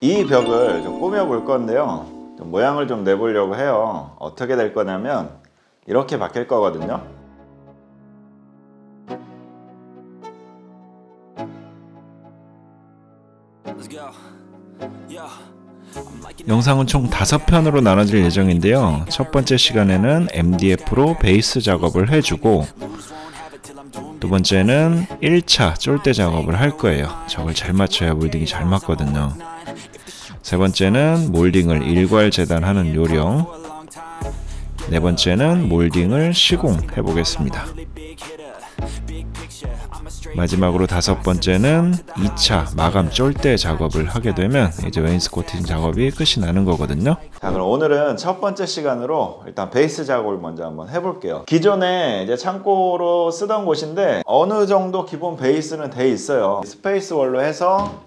이 벽을 좀 꾸며 볼 건데요, 좀 모양을 좀 내보려고 해요. 어떻게 될 거냐면 이렇게 바뀔 거거든요. 영상은 총 5편으로 나눠질 예정인데요. 첫 번째 시간에는 MDF로 베이스 작업을 해주고, 두 번째는 1차 쫄대 작업을 할 거예요. 저걸 잘 맞춰야 몰딩이 잘 맞거든요. 세 번째는 몰딩을 일괄 재단하는 요령, 네 번째는 몰딩을 시공해 보겠습니다. 마지막으로 다섯 번째는 2차 마감 쫄대 작업을 하게 되면 이제 웨인스코팅 작업이 끝이 나는 거거든요. 자, 그럼 오늘은 첫 번째 시간으로 일단 베이스 작업을 먼저 한번 해볼게요. 기존에 이제 창고로 쓰던 곳인데 어느 정도 기본 베이스는 돼 있어요. 스페이스 월로 해서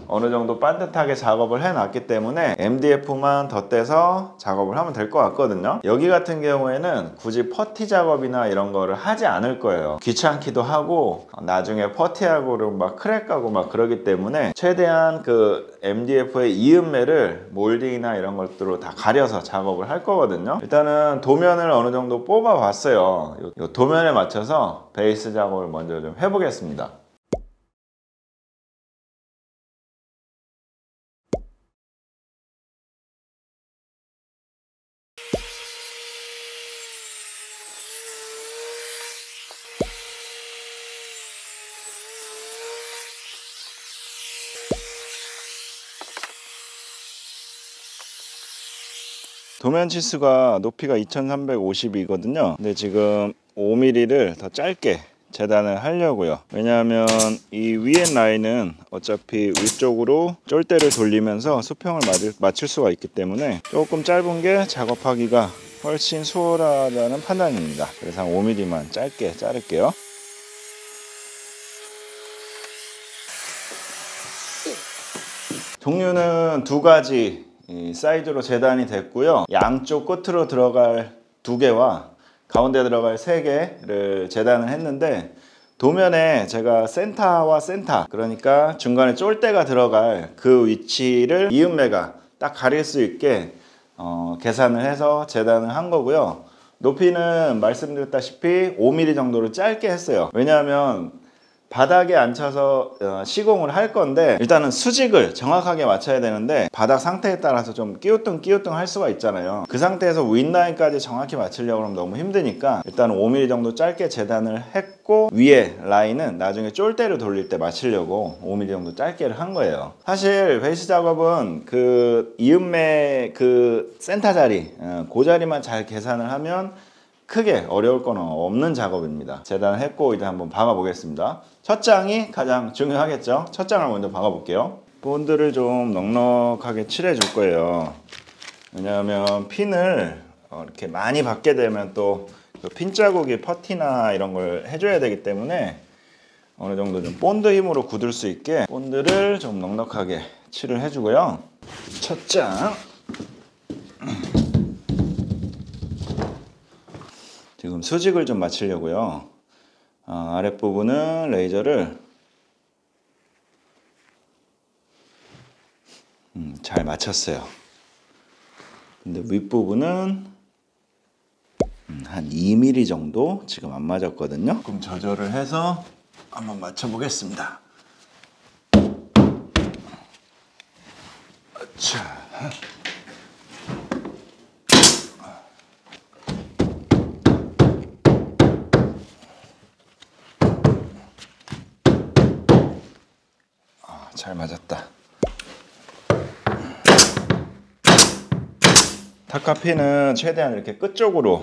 어느 정도 반듯하게 작업을 해놨기 때문에 MDF만 덧대서 작업을 하면 될 것 같거든요. 여기 같은 경우에는 굳이 퍼티 작업이나 이런 거를 하지 않을 거예요. 귀찮기도 하고 나중에 퍼티하고 막 크랙하고 막 그러기 때문에 최대한 그 MDF의 이음매를 몰딩이나 이런 것들로 다 가려서 작업을 할 거거든요. 일단은 도면을 어느 정도 뽑아 봤어요. 이 도면에 맞춰서 베이스 작업을 먼저 좀 해보겠습니다. 도면 치수가 높이가 2350이거든요. 근데 지금 5mm를 더 짧게 재단을 하려고요. 왜냐하면 이 위에 라인은 어차피 위쪽으로 쫄대를 돌리면서 수평을 맞출 수가 있기 때문에 조금 짧은 게 작업하기가 훨씬 수월하다는 판단입니다. 그래서 한 5mm만 짧게 자를게요. 종류는 두 가지 사이즈로 재단이 됐고요. 양쪽 끝으로 들어갈 2개와 가운데 들어갈 3개를 재단을 했는데, 도면에 제가 센터와 센터, 그러니까 중간에 쫄대가 들어갈 그 위치를 이음매가 딱 가릴 수 있게 계산을 해서 재단을 한 거고요. 높이는 말씀드렸다시피 5mm 정도로 짧게 했어요. 왜냐하면 바닥에 앉혀서 시공을 할 건데 일단은 수직을 정확하게 맞춰야 되는데 바닥 상태에 따라서 좀 끼우뚱 할 수가 있잖아요. 그 상태에서 윗라인까지 정확히 맞추려고 하면 너무 힘드니까 일단 5mm 정도 짧게 재단을 했고, 위에 라인은 나중에 쫄대를 돌릴 때 맞추려고 5mm 정도 짧게를 한 거예요. 사실 베이스 작업은 그 이음매 그 센터 자리, 그 자리만 잘 계산을 하면 크게 어려울 건 없는 작업입니다. 재단을 했고 이제 한번 박아 보겠습니다. 첫 장이 가장 중요하겠죠. 첫 장을 먼저 박아 볼게요. 본드를 좀 넉넉하게 칠해 줄 거예요. 왜냐하면 핀을 이렇게 많이 박게 되면 또 그 핀 자국이 퍼티나 이런 걸 해줘야 되기 때문에 어느 정도 좀 본드 힘으로 굳을 수 있게 본드를 좀 넉넉하게 칠을 해주고요. 첫 장 지금 수직을 좀 맞추려고요. 아랫부분은 레이저를 잘 맞췄어요. 근데 윗부분은 한 2mm 정도 지금 안 맞았거든요. 조금 조절을 해서 한번 맞춰 보겠습니다. 자, 잘 맞았다. 타카핀은 최대한 이렇게 끝쪽으로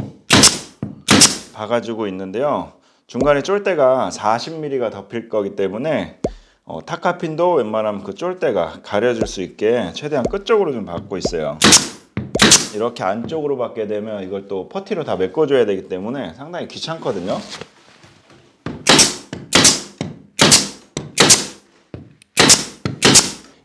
박아주고 있는데요. 중간에 쫄대가 40mm가 덮일 거기 때문에 타카핀도 웬만하면 그 쫄대가 가려줄 수 있게 최대한 끝쪽으로 좀 박고 있어요. 이렇게 안쪽으로 박게 되면 이걸 또 퍼티로 다 메꿔줘야 되기 때문에 상당히 귀찮거든요.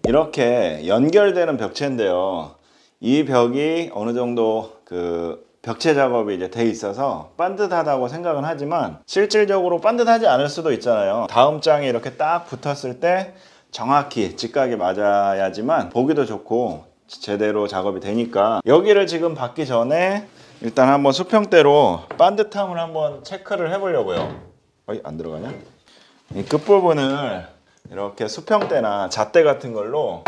이렇게 연결되는 벽체인데요. 이 벽이 어느 정도 그 벽체 작업이 이제 돼 있어서 반듯하다고 생각은 하지만 실질적으로 반듯하지 않을 수도 있잖아요. 다음 장에 이렇게 딱 붙었을 때 정확히 직각이 맞아야지만 보기도 좋고 제대로 작업이 되니까, 여기를 지금 받기 전에 일단 한번 수평대로 반듯함을 한번 체크를 해 보려고요. 어이, 안 들어가냐? 이 끝부분을 이렇게 수평대나 잣대 같은 걸로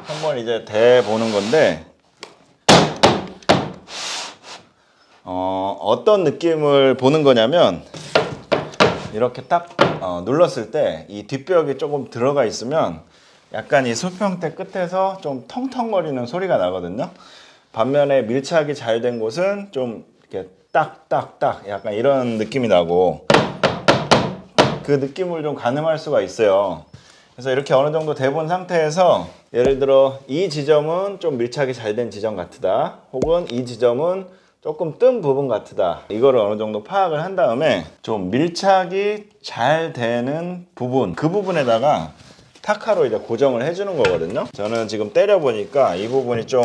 한번 이제 대보는 건데, 어떤 느낌을 보는 거냐면, 이렇게 딱 눌렀을 때 이 뒷벽이 조금 들어가 있으면 약간 이 수평대 끝에서 좀 텅텅거리는 소리가 나거든요. 반면에 밀착이 잘 된 곳은 좀 이렇게 딱딱딱 약간 이런 느낌이 나고, 그 느낌을 좀 가늠할 수가 있어요. 그래서 이렇게 어느 정도 대본 상태에서 예를 들어 이 지점은 좀 밀착이 잘 된 지점 같다, 혹은 이 지점은 조금 뜬 부분 같다, 이거를 어느 정도 파악을 한 다음에 좀 밀착이 잘 되는 부분, 그 부분에다가 타카로 이제 고정을 해주는 거거든요. 저는 지금 때려 보니까 이 부분이 좀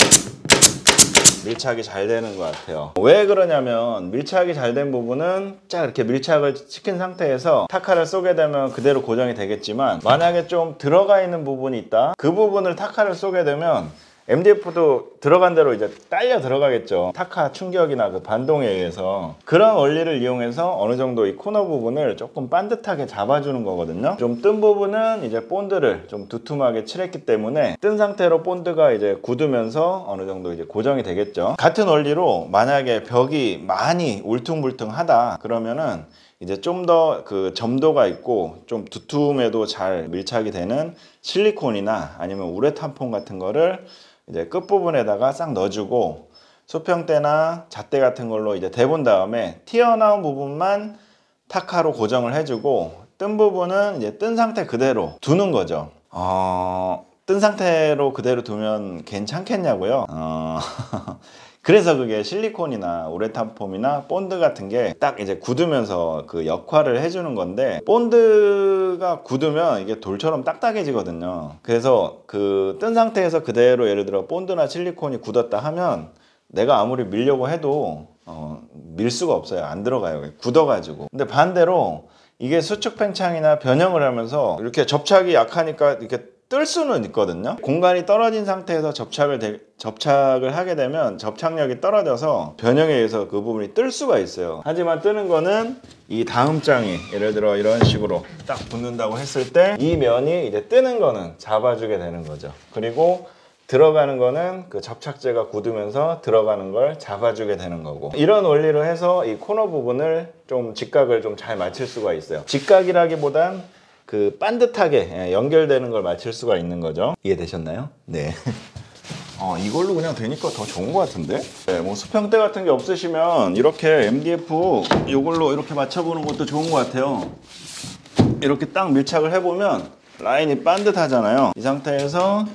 밀착이 잘 되는 것 같아요. 왜 그러냐면, 밀착이 잘 된 부분은 쫙 이렇게 밀착을 시킨 상태에서 타카를 쏘게 되면 그대로 고정이 되겠지만, 만약에 좀 들어가 있는 부분이 있다, 그 부분을 타카를 쏘게 되면 MDF도 들어간 대로 이제 딸려 들어가겠죠. 타카 충격이나 그 반동에 의해서. 그런 원리를 이용해서 어느 정도 이 코너 부분을 조금 반듯하게 잡아주는 거거든요. 좀 뜬 부분은 이제 본드를 좀 두툼하게 칠했기 때문에 뜬 상태로 본드가 이제 굳으면서 어느 정도 이제 고정이 되겠죠. 같은 원리로 만약에 벽이 많이 울퉁불퉁하다 그러면은 이제 좀 더 그 점도가 있고 좀 두툼해도 잘 밀착이 되는 실리콘이나 아니면 우레탄 같은 거를 이제 끝부분에다가 싹 넣어주고, 수평대나 잣대 같은 걸로 이제 대본 다음에 튀어나온 부분만 타카로 고정을 해주고, 뜬 부분은 이제 뜬 상태 그대로 두는 거죠. 뜬 상태로 그대로 두면 괜찮겠냐고요? 그래서 그게 실리콘이나 우레탄 폼이나 본드 같은 게 딱 이제 굳으면서 그 역할을 해주는 건데, 본드가 굳으면 이게 돌처럼 딱딱해지거든요. 그래서 그 뜬 상태에서 그대로 예를 들어 본드나 실리콘이 굳었다 하면 내가 아무리 밀려고 해도 밀 수가 없어요. 안 들어가요. 굳어가지고. 근데 반대로 이게 수축 팽창이나 변형을 하면서 이렇게 접착이 약하니까 이렇게 뜰 수는 있거든요. 공간이 떨어진 상태에서 접착을 하게 되면 접착력이 떨어져서 변형에 의해서 그 부분이 뜰 수가 있어요. 하지만 뜨는 거는 이 다음 장이 예를 들어 이런 식으로 딱 붙는다고 했을 때 이 면이 이제 뜨는 거는 잡아주게 되는 거죠. 그리고 들어가는 거는 그 접착제가 굳으면서 들어가는 걸 잡아주게 되는 거고, 이런 원리로 해서 이 코너 부분을 좀 직각을 좀 잘 맞출 수가 있어요. 직각이라기보단 그 반듯하게 연결되는 걸 맞출 수가 있는 거죠. 이해되셨나요? 네. 이걸로 그냥 되니까 더 좋은 것 같은데? 네, 뭐 수평대 같은 게 없으시면 이렇게 MDF 이걸로 이렇게 맞춰보는 것도 좋은 것 같아요. 이렇게 딱 밀착을 해보면 라인이 반듯하잖아요. 이 상태에서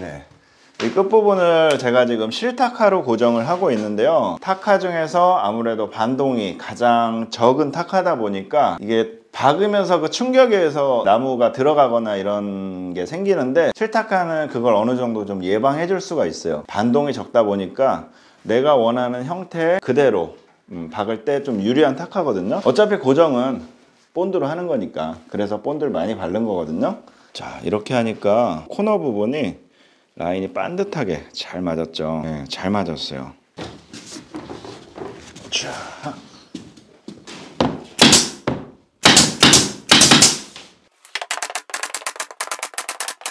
네, 이 끝부분을 제가 지금 실타카로 고정을 하고 있는데요. 타카 중에서 아무래도 반동이 가장 적은 타카다 보니까 이게 박으면서 그 충격에 의해서 나무가 들어가거나 이런 게 생기는데, 실타카는 그걸 어느 정도 좀 예방해 줄 수가 있어요. 반동이 적다 보니까 내가 원하는 형태 그대로 박을 때 좀 유리한 타카거든요. 어차피 고정은 본드로 하는 거니까. 그래서 본드를 많이 바른 거거든요. 자, 이렇게 하니까 코너 부분이 라인이 반듯하게 잘 맞았죠. 네, 잘 맞았어요. 자,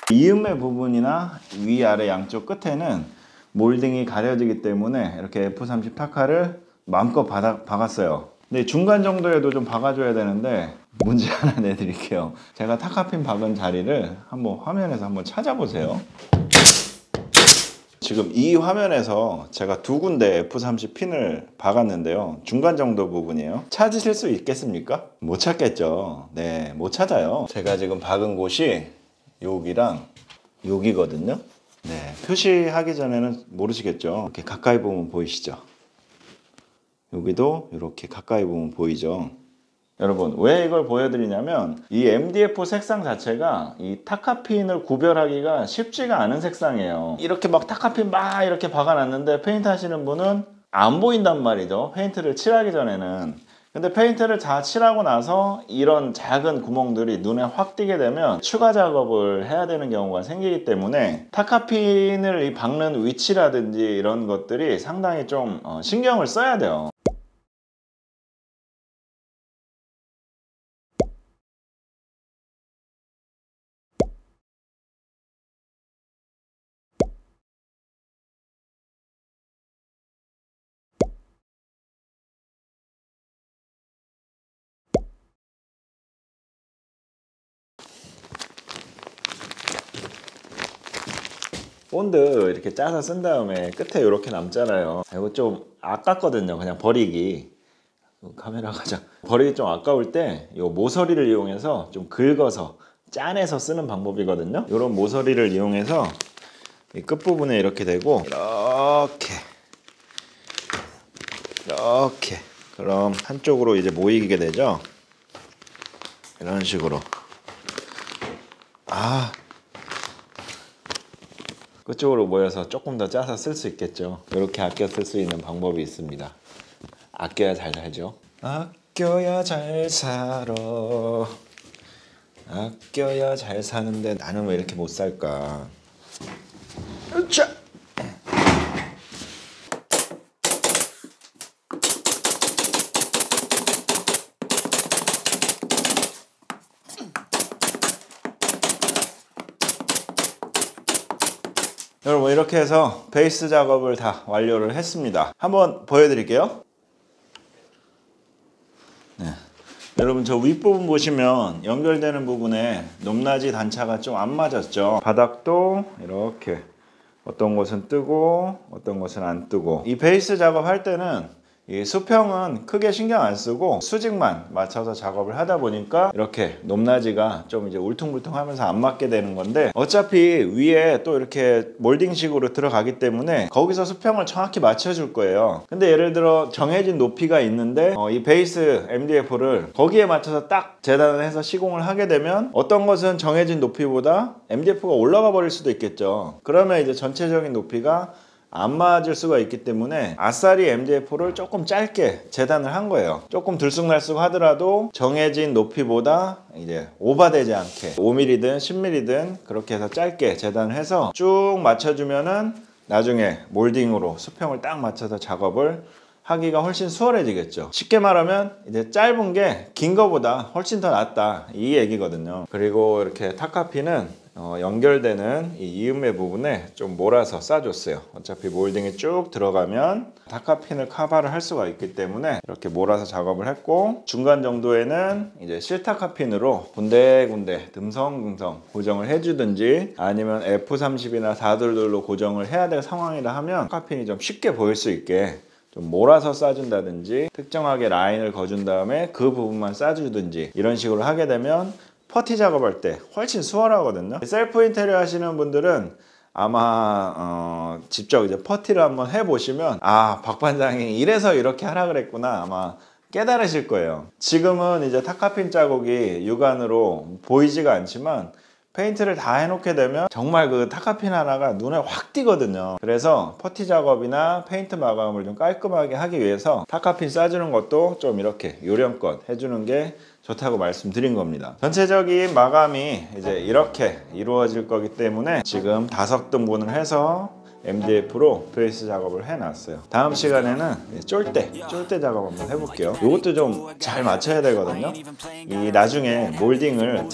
이음의 부분이나 위아래 양쪽 끝에는 몰딩이 가려지기 때문에 이렇게 F30 타카를 마음껏 박았어요. 근데 중간 정도에도 좀 박아줘야 되는데 문제 하나 내드릴게요. 제가 타카핀 박은 자리를 한번 화면에서 한번 찾아보세요. 지금 이 화면에서 제가 두 군데 F30 핀을 박았는데요. 중간 정도 부분이에요. 찾으실 수 있겠습니까? 못 찾겠죠. 네, 못 찾아요. 제가 지금 박은 곳이 여기랑 여기거든요. 네, 표시하기 전에는 모르시겠죠. 이렇게 가까이 보면 보이시죠? 여기도 이렇게 가까이 보면 보이죠? 여러분, 왜 이걸 보여드리냐면 이 MDF 색상 자체가 이 타카핀을 구별하기가 쉽지가 않은 색상이에요. 이렇게 막 타카핀 막 이렇게 박아놨는데 페인트 하시는 분은 안 보인단 말이죠. 페인트를 칠하기 전에는. 근데 페인트를 다 칠하고 나서 이런 작은 구멍들이 눈에 확 띄게 되면 추가 작업을 해야 되는 경우가 생기기 때문에 타카핀을 이 박는 위치라든지 이런 것들이 상당히 좀 신경을 써야 돼요. 본드 이렇게 짜서 쓴 다음에 끝에 이렇게 남잖아요. 이거 좀 아깝거든요. 그냥 버리기. 카메라가 버리기 좀 아까울 때 이 모서리를 이용해서 좀 긁어서 짜내서 쓰는 방법이거든요. 이런 모서리를 이용해서 이 끝부분에 이렇게 대고 이렇게 그럼 한쪽으로 이제 모이게 되죠. 이런 식으로. 그쪽으로 모여서 조금 더 짜서 쓸 수 있겠죠. 이렇게 아껴 쓸 수 있는 방법이 있습니다. 아껴야 잘 살죠. 아껴야 잘 살아. 아껴야 잘 사는데 나는 왜 이렇게 못 살까? 으쌰! 여러분 이렇게 해서 베이스 작업을 다 완료를 했습니다. 한번 보여드릴게요. 네. 여러분 저 윗부분 보시면 연결되는 부분에 높낮이 단차가 좀 안 맞았죠. 바닥도 이렇게 어떤 곳은 뜨고 어떤 곳은 안 뜨고. 이 베이스 작업할 때는 이 수평은 크게 신경 안 쓰고 수직만 맞춰서 작업을 하다 보니까 이렇게 높낮이가 좀 이제 울퉁불퉁하면서 안 맞게 되는 건데, 어차피 위에 또 이렇게 몰딩식으로 들어가기 때문에 거기서 수평을 정확히 맞춰줄 거예요. 근데 예를 들어 정해진 높이가 있는데 이 베이스 MDF를 거기에 맞춰서 딱 재단을 해서 시공을 하게 되면 어떤 것은 정해진 높이보다 MDF가 올라가 버릴 수도 있겠죠. 그러면 이제 전체적인 높이가 안 맞을 수가 있기 때문에 아싸리 MDF를 조금 짧게 재단을 한 거예요. 조금 들쑥날쑥 하더라도 정해진 높이보다 이제 오버되지 않게 5mm든 10mm든 그렇게 해서 짧게 재단을 해서 쭉 맞춰주면은 나중에 몰딩으로 수평을 딱 맞춰서 작업을 하기가 훨씬 수월해지겠죠. 쉽게 말하면 이제 짧은 게 긴 거보다 훨씬 더 낫다 이 얘기거든요. 그리고 이렇게 타카핀은 연결되는 이 이음매 부분에 좀 몰아서 싸줬어요. 어차피 몰딩이 쭉 들어가면 타카핀을 커버를 할 수가 있기 때문에 이렇게 몰아서 작업을 했고, 중간 정도에는 이제 실타카핀으로 군데군데 듬성듬성 고정을 해주든지 아니면 F30이나 422로 고정을 해야 될 상황이라 하면 타카핀이 좀 쉽게 보일 수 있게 좀 몰아서 싸준다든지 특정하게 라인을 거준 다음에 그 부분만 싸주든지 이런 식으로 하게 되면 퍼티 작업할 때 훨씬 수월하거든요. 셀프 인테리어 하시는 분들은 아마 직접 이제 퍼티를 한번 해보시면 박 반장이 이래서 이렇게 하라 그랬구나 아마 깨달으실 거예요. 지금은 이제 타카핀 자국이 육안으로 보이지가 않지만 페인트를 다 해놓게 되면 정말 그 타카핀 하나가 눈에 확 띄거든요. 그래서 퍼티 작업이나 페인트 마감을 좀 깔끔하게 하기 위해서 타카핀 싸주는 것도 좀 이렇게 요령껏 해주는 게 좋다고 말씀드린 겁니다. 전체적인 마감이 이제 이렇게 이루어질 거기 때문에 지금 5등분을 해서 MDF로 베이스 작업을 해놨어요. 다음 시간에는 쫄대 작업 한번 해볼게요. 이것도 좀 잘 맞춰야 되거든요. 이 나중에 몰딩을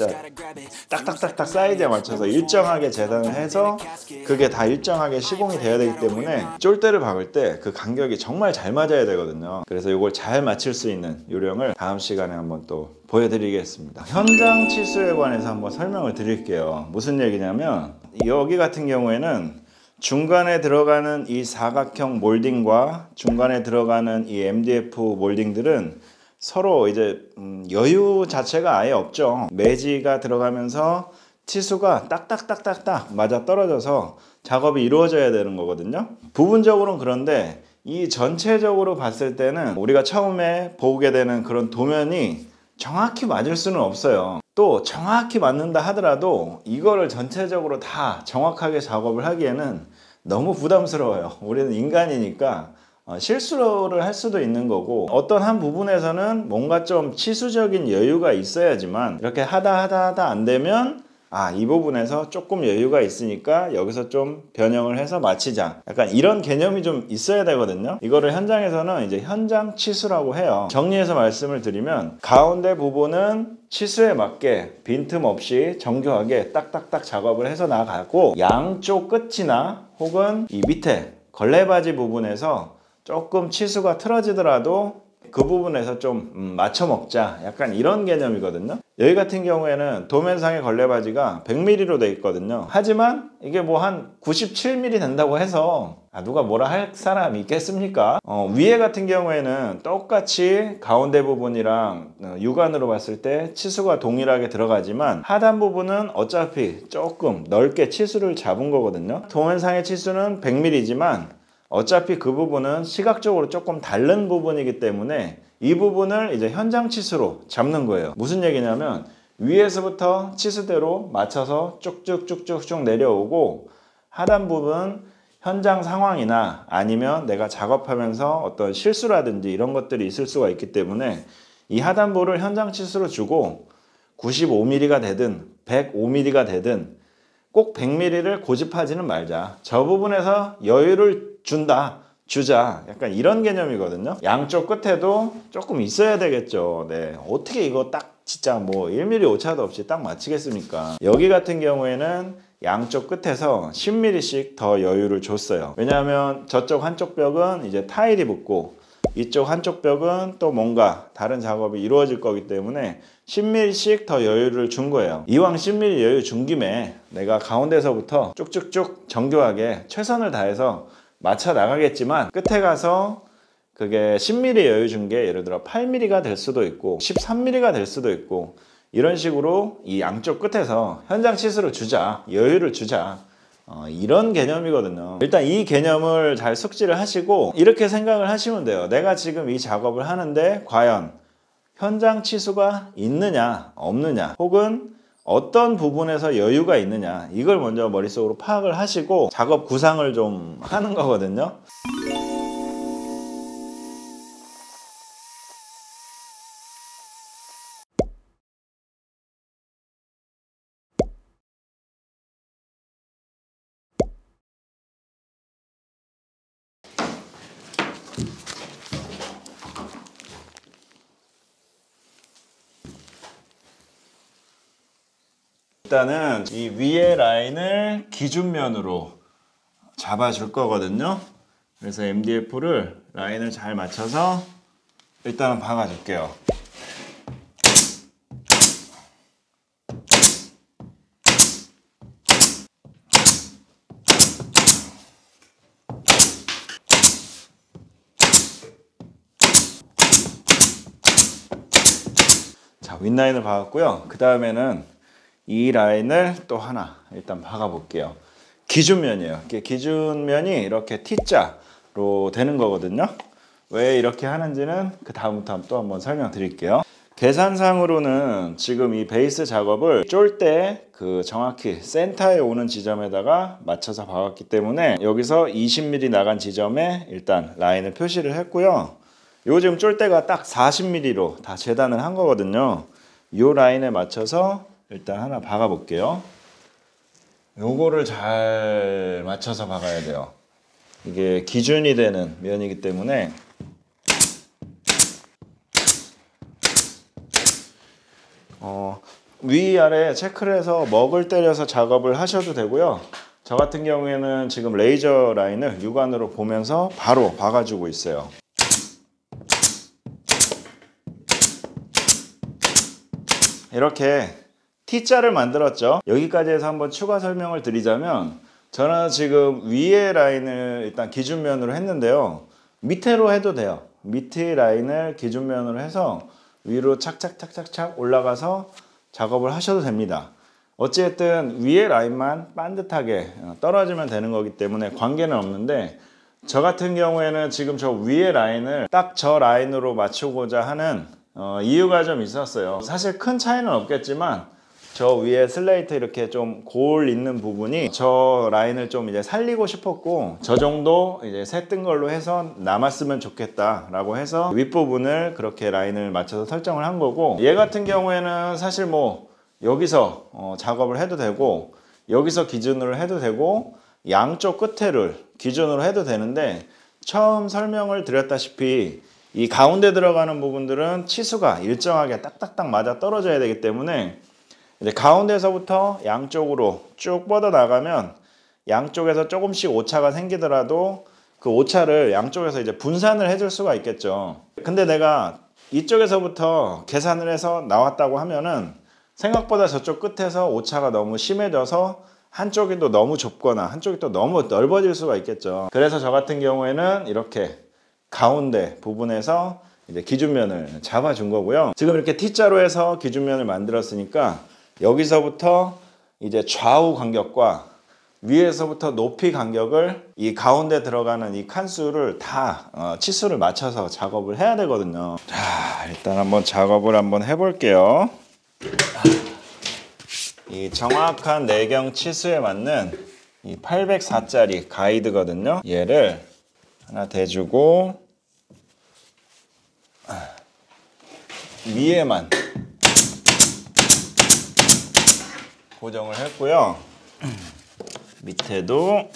딱딱딱딱 사이즈에 맞춰서 일정하게 재단을 해서 그게 다 일정하게 시공이 돼야 되기 때문에 쫄대를 박을 때 그 간격이 정말 잘 맞아야 되거든요. 그래서 이걸 잘 맞출 수 있는 요령을 다음 시간에 한번 또 보여드리겠습니다. 현장 치수에 관해서 한번 설명을 드릴게요. 무슨 얘기냐면 여기 같은 경우에는 중간에 들어가는 이 사각형 몰딩과 중간에 들어가는 이 MDF 몰딩들은 서로 이제 여유 자체가 아예 없죠. 매지가 들어가면서 치수가 딱딱딱딱딱 맞아 떨어져서 작업이 이루어져야 되는 거거든요. 부분적으로는 그런데 이 전체적으로 봤을 때는 우리가 처음에 보게 되는 그런 도면이 정확히 맞을 수는 없어요. 또 정확히 맞는다 하더라도 이거를 전체적으로 다 정확하게 작업을 하기에는 너무 부담스러워요. 우리는 인간이니까 실수를 할 수도 있는 거고, 어떤 한 부분에서는 뭔가 좀 치수적인 여유가 있어야지만 이렇게 하다 안 되면 이 부분에서 조금 여유가 있으니까 여기서 좀 변형을 해서 맞히자, 약간 이런 개념이 좀 있어야 되거든요. 이거를 현장에서는 이제 현장 치수라고 해요. 정리해서 말씀을 드리면, 가운데 부분은 치수에 맞게 빈틈없이 정교하게 딱딱딱 작업을 해서 나가고, 양쪽 끝이나 혹은 이 밑에 걸레바지 부분에서 조금 치수가 틀어지더라도 그 부분에서 좀 맞춰 먹자, 약간 이런 개념이거든요. 여기 같은 경우에는 도면상의 걸레바지가 100mm로 돼 있거든요. 하지만 이게 뭐 한 97mm 된다고 해서 누가 뭐라 할 사람이 있겠습니까? 위에 같은 경우에는 똑같이 가운데 부분이랑 육안으로 봤을 때 치수가 동일하게 들어가지만, 하단 부분은 어차피 조금 넓게 치수를 잡은 거거든요. 도면상의 치수는 100mm지만 어차피 그 부분은 시각적으로 조금 다른 부분이기 때문에 이 부분을 이제 현장 치수로 잡는 거예요. 무슨 얘기냐면, 위에서부터 치수대로 맞춰서 쭉쭉쭉쭉 내려오고, 하단 부분 현장 상황이나 아니면 내가 작업하면서 어떤 실수라든지 이런 것들이 있을 수가 있기 때문에 이 하단부를 현장 치수로 주고, 95mm가 되든 105mm가 되든 꼭 100mm를 고집하지는 말자. 저 부분에서 여유를 주자, 약간 이런 개념이거든요. 양쪽 끝에도 조금 있어야 되겠죠. 네, 어떻게 이거 딱 진짜 뭐 1mm 오차도 없이 딱 맞추겠습니까? 여기 같은 경우에는 양쪽 끝에서 10mm씩 더 여유를 줬어요. 왜냐하면 저쪽 한쪽 벽은 이제 타일이 붙고 이쪽 한쪽 벽은 또 뭔가 다른 작업이 이루어질 거기 때문에 10mm씩 더 여유를 준 거예요. 이왕 10mm 여유 준 김에 내가 가운데서부터 쭉쭉쭉 정교하게 최선을 다해서 맞춰 나가겠지만, 끝에 가서 그게 10mm 여유 준 게 예를 들어 8mm가 될 수도 있고 13mm가 될 수도 있고, 이런 식으로 이 양쪽 끝에서 현장 치수를 주자, 여유를 주자, 이런 개념이거든요. 일단 이 개념을 잘 숙지를 하시고 이렇게 생각을 하시면 돼요. 내가 지금 이 작업을 하는데 과연 현장 치수가 있느냐 없느냐, 혹은 어떤 부분에서 여유가 있느냐, 이걸 먼저 머릿속으로 파악을 하시고 작업 구상을 좀 하는 거거든요. 일단은 이 위에 라인을 기준면으로 잡아줄 거거든요. 그래서 MDF를 라인을 잘 맞춰서 일단은 박아줄게요. 자, 윗라인을 박았고요. 그 다음에는 이 라인을 또 하나 일단 박아 볼게요. 기준면이에요. 기준면이 이렇게 T자로 되는 거거든요. 왜 이렇게 하는지는 그 다음부터 또 한번 설명드릴게요. 계산상으로는 지금 이 베이스 작업을 쫄 때 그 정확히 센터에 오는 지점에다가 맞춰서 박았기 때문에 여기서 20mm 나간 지점에 일단 라인을 표시를 했고요. 요 지금 쫄 때가 딱 40mm로 다 재단을 한 거거든요. 요 라인에 맞춰서 일단 하나 박아 볼게요. 요거를 잘 맞춰서 박아야 돼요. 이게 기준이 되는 면이기 때문에 위아래 체크를 해서 먹을 때려서 작업을 하셔도 되고요. 저 같은 경우에는 지금 레이저 라인을 육안으로 보면서 바로 박아주고 있어요. 이렇게 T자를 만들었죠. 여기까지 해서 한번 추가 설명을 드리자면, 저는 지금 위에 라인을 일단 기준면으로 했는데요. 밑으로 해도 돼요. 밑에 라인을 기준면으로 해서 위로 착착착착착 올라가서 작업을 하셔도 됩니다. 어쨌든 위에 라인만 반듯하게 떨어지면 되는 거기 때문에 관계는 없는데, 저 같은 경우에는 지금 저 위에 라인을 딱 저 라인으로 맞추고자 하는 이유가 좀 있었어요. 사실 큰 차이는 없겠지만 저 위에 슬레이트 이렇게 좀 골 있는 부분이 저 라인을 좀 이제 살리고 싶었고, 저 정도 이제 샜던 걸로 해서 남았으면 좋겠다라고 해서 윗부분을 그렇게 라인을 맞춰서 설정을 한 거고, 얘 같은 경우에는 사실 뭐 여기서 작업을 해도 되고 여기서 기준으로 해도 되고 양쪽 끝에를 기준으로 해도 되는데, 처음 설명을 드렸다시피 이 가운데 들어가는 부분들은 치수가 일정하게 딱딱딱 맞아 떨어져야 되기 때문에 이제 가운데서부터 양쪽으로 쭉 뻗어 나가면 양쪽에서 조금씩 오차가 생기더라도 그 오차를 양쪽에서 이제 분산을 해줄 수가 있겠죠. 근데 내가 이쪽에서부터 계산을 해서 나왔다고 하면은 생각보다 저쪽 끝에서 오차가 너무 심해져서 한쪽이 또 너무 좁거나 한쪽이 또 너무 넓어질 수가 있겠죠. 그래서 저 같은 경우에는 이렇게 가운데 부분에서 이제 기준면을 잡아준 거고요. 지금 이렇게 T자로 해서 기준면을 만들었으니까 여기서부터 이제 좌우 간격과 위에서부터 높이 간격을 이 가운데 들어가는 이 칸수를 다 치수를 맞춰서 작업을 해야 되거든요. 자, 일단 한번 작업을 한번 해볼게요. 이 정확한 내경 치수에 맞는 이 804짜리 가이드거든요. 얘를 하나 대주고 위에만 고정을 했고요. 밑에도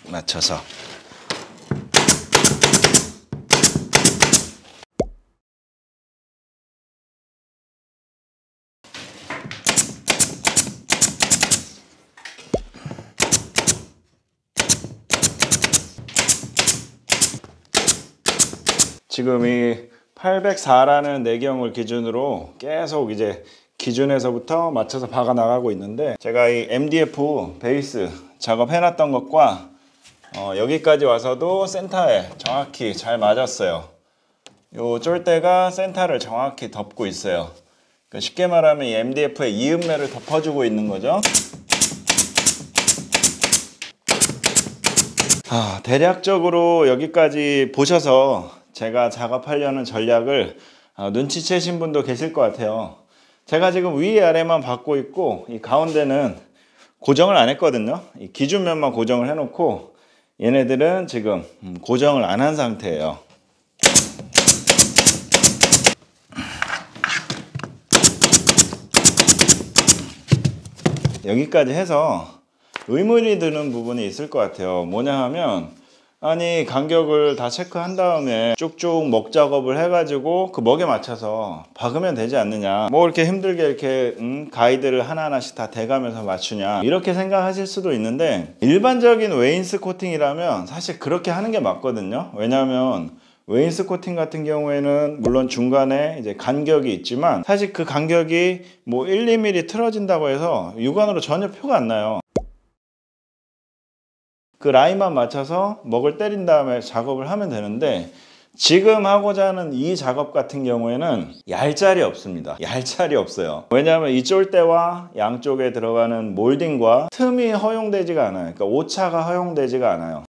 맞춰서 지금 이 804라는 내경을 기준으로 계속 이제 기준에서부터 맞춰서 박아 나가고 있는데, 제가 이 MDF 베이스 작업해 놨던 것과 여기까지 와서도 센터에 정확히 잘 맞았어요. 요 쫄대가 센터를 정확히 덮고 있어요. 그러니까 쉽게 말하면 이 MDF의 이음매를 덮어주고 있는 거죠. 대략적으로 여기까지 보셔서 제가 작업하려는 전략을 눈치채신 분도 계실 것 같아요. 제가 지금 위아래만 받고 있고 이 가운데는 고정을 안 했거든요. 이 기준면만 고정을 해놓고 얘네들은 지금 고정을 안 한 상태예요. 여기까지 해서 의문이 드는 부분이 있을 것 같아요. 뭐냐 하면, 아니 간격을 다 체크한 다음에 쭉쭉 먹 작업을 해가지고 그 먹에 맞춰서 박으면 되지 않느냐, 뭐 이렇게 힘들게 이렇게 가이드를 하나하나씩 다 대가면서 맞추냐, 이렇게 생각하실 수도 있는데, 일반적인 웨인스코팅이라면 사실 그렇게 하는 게 맞거든요. 왜냐하면 웨인스코팅 같은 경우에는 물론 중간에 이제 간격이 있지만 사실 그 간격이 뭐 1, 2mm 틀어진다고 해서 육안으로 전혀 표가 안 나요. 그 라인만 맞춰서 먹을 때린 다음에 작업을 하면 되는데, 지금 하고자 하는 이 작업 같은 경우에는 얄짤이 없습니다. 얄짤이 없어요. 왜냐하면 이 쫄대와 양쪽에 들어가는 몰딩과 틈이 허용되지가 않아요. 그러니까 오차가 허용되지가 않아요.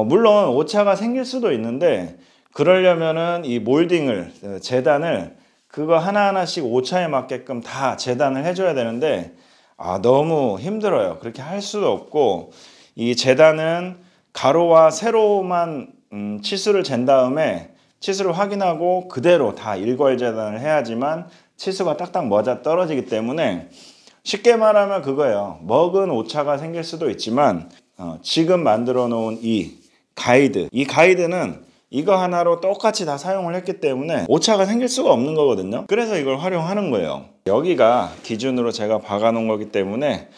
물론 오차가 생길 수도 있는데, 그러려면은 이 몰딩을, 재단을 그거 하나하나씩 오차에 맞게끔 다 재단을 해줘야 되는데 너무 힘들어요. 그렇게 할 수도 없고, 이 재단은 가로와 세로만 치수를 잰 다음에 치수를 확인하고 그대로 다 일괄 재단을 해야지만 치수가 딱딱 맞아 떨어지기 때문에, 쉽게 말하면 그거예요. 먹은 오차가 생길 수도 있지만 지금 만들어 놓은 이 가이드는 이거 하나로 똑같이 다 사용을 했기 때문에 오차가 생길 수가 없는 거거든요. 그래서 이걸 활용하는 거예요. 여기가 기준으로 제가 박아 놓은 거기 때문에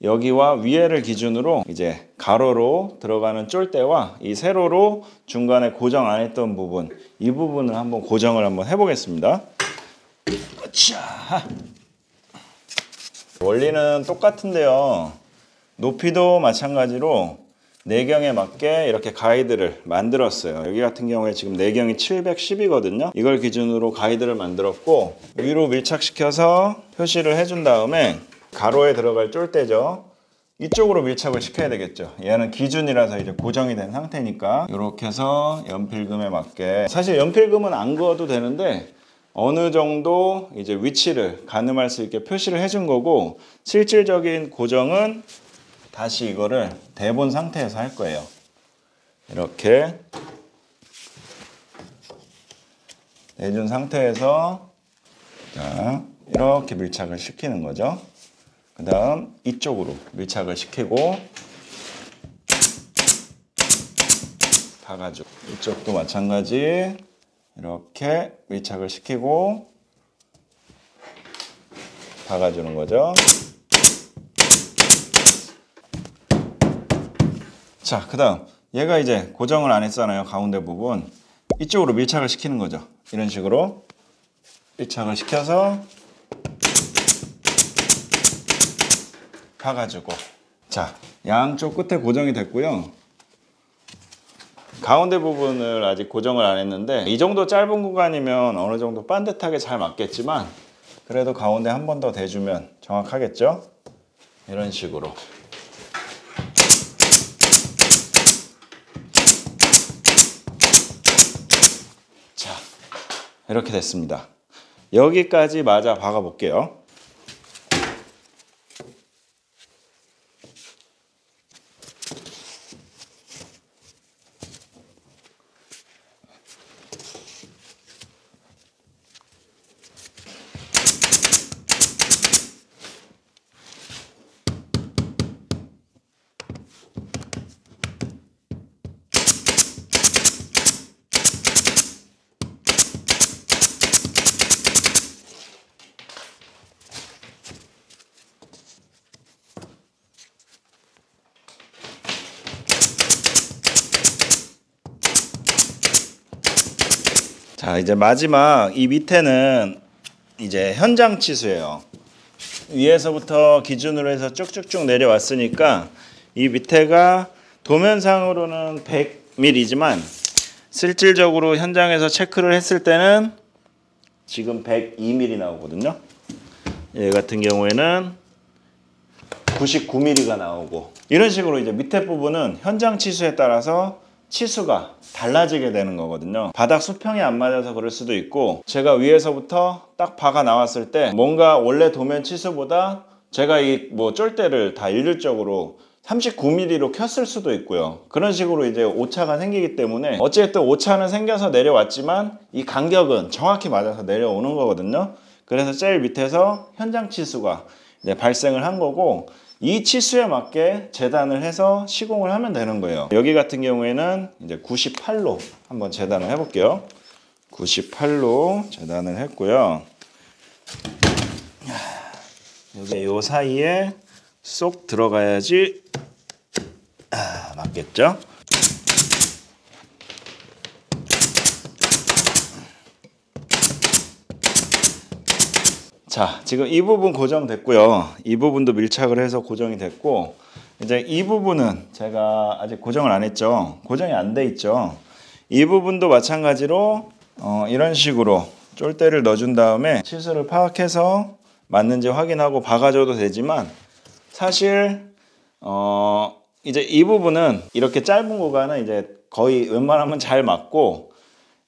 여기와 위에를 기준으로 이제 가로로 들어가는 쫄대와 이 세로로 중간에 고정 안 했던 부분, 이 부분을 한번 고정을 한번 해보겠습니다. 자, 원리는 똑같은데요. 높이도 마찬가지로 내경에 맞게 이렇게 가이드를 만들었어요. 여기 같은 경우에 지금 내경이 710이거든요. 이걸 기준으로 가이드를 만들었고, 위로 밀착시켜서 표시를 해준 다음에 가로에 들어갈 쫄대죠. 이쪽으로 밀착을 시켜야 되겠죠. 얘는 기준이라서 이제 고정이 된 상태니까 이렇게 해서 연필금에 맞게, 사실 연필금은 안 그어도 되는데 어느 정도 이제 위치를 가늠할 수 있게 표시를 해준 거고, 실질적인 고정은 다시 이거를 대본 상태에서 할 거예요. 이렇게 내준 상태에서 자, 이렇게 밀착을 시키는 거죠. 그 다음 이쪽으로 밀착을 시키고 박아주고, 이쪽도 마찬가지 이렇게 밀착을 시키고 박아주는 거죠. 자, 그 다음 얘가 이제 고정을 안 했잖아요. 가운데 부분 이쪽으로 밀착을 시키는 거죠. 이런 식으로 밀착을 시켜서 박아주고, 자, 양쪽 끝에 고정이 됐고요. 가운데 부분을 아직 고정을 안 했는데 이 정도 짧은 구간이면 어느 정도 반듯하게 잘 맞겠지만 그래도 가운데 한 번 더 대주면 정확하겠죠? 이런 식으로. 자, 이렇게 됐습니다. 여기까지 맞아 박아 볼게요. 자, 이제 마지막 이 밑에는 이제 현장 치수예요. 위에서부터 기준으로 해서 쭉쭉쭉 내려왔으니까 이 밑에가 도면상으로는 100mm지만 실질적으로 현장에서 체크를 했을 때는 지금 102mm 나오거든요. 얘 같은 경우에는 99mm가 나오고, 이런 식으로 이제 밑에 부분은 현장 치수에 따라서 치수가 달라지게 되는 거거든요. 바닥 수평이 안 맞아서 그럴 수도 있고, 제가 위에서부터 딱 박아 나왔을 때 뭔가 원래 도면 치수보다 제가 이 뭐 쫄대를 다 일률적으로 39mm로 켰을 수도 있고요. 그런 식으로 이제 오차가 생기기 때문에 어쨌든 오차는 생겨서 내려왔지만 이 간격은 정확히 맞아서 내려오는 거거든요. 그래서 제일 밑에서 현장 치수가 이제 발생을 한 거고, 이 치수에 맞게 재단을 해서 시공을 하면 되는 거예요. 여기 같은 경우에는 이제 98로 한번 재단을 해볼게요. 98로 재단을 했고요. 여기 요 사이에 쏙 들어가야지 맞겠죠? 자, 지금 이 부분 고정됐고요. 이 부분도 밀착을 해서 고정이 됐고, 이제 이 부분은 제가 아직 고정을 안 했죠. 고정이 안 돼 있죠. 이 부분도 마찬가지로 이런 식으로 쫄대를 넣어준 다음에 치수를 파악해서 맞는지 확인하고 박아줘도 되지만, 사실 이제 이 부분은 이렇게 짧은 구간은 이제 거의 웬만하면 잘 맞고,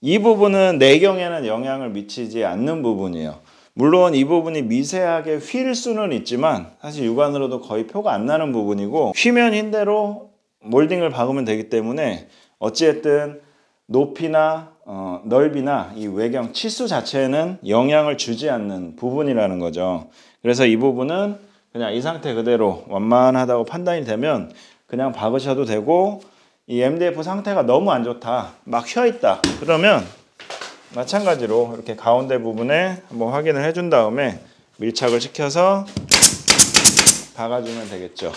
이 부분은 내경에는 영향을 미치지 않는 부분이에요. 물론 이 부분이 미세하게 휠 수는 있지만 사실 육안으로도 거의 표가 안 나는 부분이고, 휘면 흰 대로 몰딩을 박으면 되기 때문에 어찌됐든 높이나 넓이나 이 외경 치수 자체에는 영향을 주지 않는 부분이라는 거죠. 그래서 이 부분은 그냥 이 상태 그대로 완만하다고 판단이 되면 그냥 박으셔도 되고, 이 MDF 상태가 너무 안 좋다, 막 휘어있다, 그러면 마찬가지로 이렇게 가운데 부분에 한번 확인을 해준 다음에 밀착을 시켜서 박아주면 되겠죠.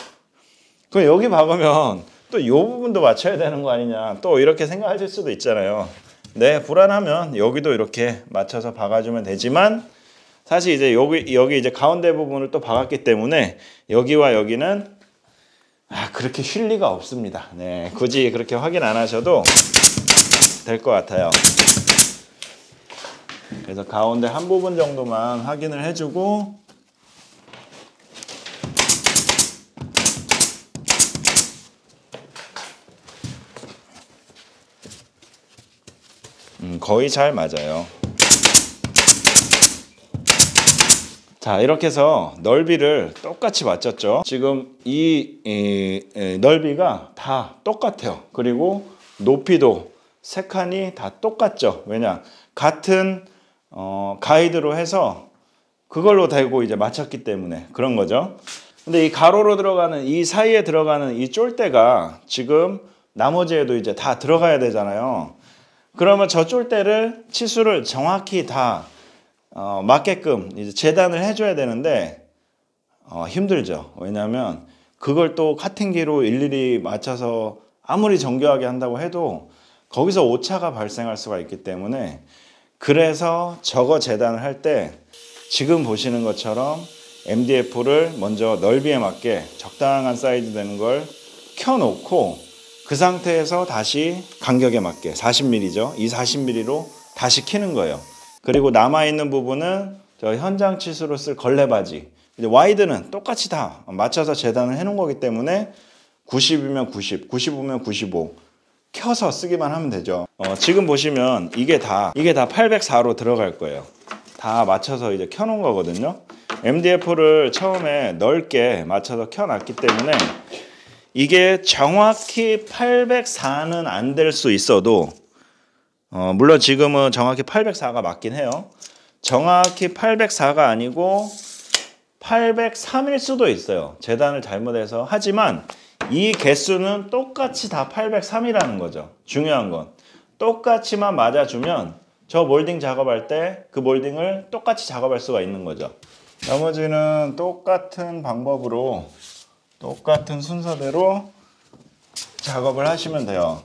그럼 여기 박으면 또 이 부분도 맞춰야 되는 거 아니냐, 또 이렇게 생각하실 수도 있잖아요. 네, 불안하면 여기도 이렇게 맞춰서 박아주면 되지만, 사실 이제 여기 이제 가운데 부분을 또 박았기 때문에 여기와 여기는 그렇게 쉴 리가 없습니다. 네, 굳이 그렇게 확인 안 하셔도 될 것 같아요. 그래서 가운데 한 부분 정도만 확인을 해주고, 거의 잘 맞아요. 자, 이렇게 해서 넓이를 똑같이 맞췄죠. 지금 이 넓이가 다 똑같아요. 그리고 높이도 세 칸이 다 똑같죠. 왜냐? 같은 가이드로 해서 그걸로 대고 이제 맞췄기 때문에 그런 거죠. 근데 이 가로로 들어가는 이 사이에 들어가는 이 쫄대가 지금 나머지에도 이제 다 들어가야 되잖아요. 그러면 저 쫄대를 치수를 정확히 다 맞게끔 이제 재단을 해줘야 되는데 힘들죠. 왜냐하면 그걸 또 카팅기로 일일이 맞춰서 아무리 정교하게 한다고 해도 거기서 오차가 발생할 수가 있기 때문에, 그래서 저거 재단을 할 때 지금 보시는 것처럼 MDF를 먼저 넓이에 맞게 적당한 사이즈 되는 걸 켜놓고 그 상태에서 다시 간격에 맞게 40mm죠. 이 40mm로 다시 키는 거예요. 그리고 남아있는 부분은 저 현장 치수로 쓸 걸레바지, 이제 와이드는 똑같이 다 맞춰서 재단을 해놓은 거기 때문에 90이면 90, 95면 95 켜서 쓰기만 하면 되죠. 지금 보시면 이게 다 804로 들어갈 거예요. 다 맞춰서 이제 켜놓은 거거든요. MDF를 처음에 넓게 맞춰서 켜놨기 때문에 이게 정확히 804는 안 될 수 있어도 물론 지금은 정확히 804가 맞긴 해요. 정확히 804가 아니고 803일 수도 있어요. 재단을 잘못해서. 하지만 이 개수는 똑같이 다 803이라는 거죠. 중요한 건 똑같이만 맞아주면 저 몰딩 작업할 때 그 몰딩을 똑같이 작업할 수가 있는 거죠. 나머지는 똑같은 방법으로 똑같은 순서대로 작업을 하시면 돼요.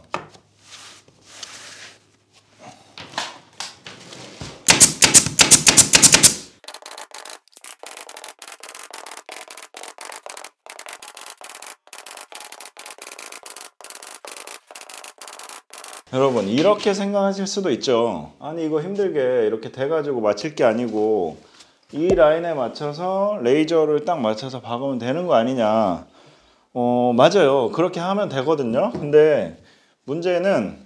여러분, 이렇게 생각하실 수도 있죠. 아니, 이거 힘들게 이렇게 돼가지고 맞힐 게 아니고 이 라인에 맞춰서 레이저를 딱 맞춰서 박으면 되는 거 아니냐. 맞아요. 그렇게 하면 되거든요. 근데 문제는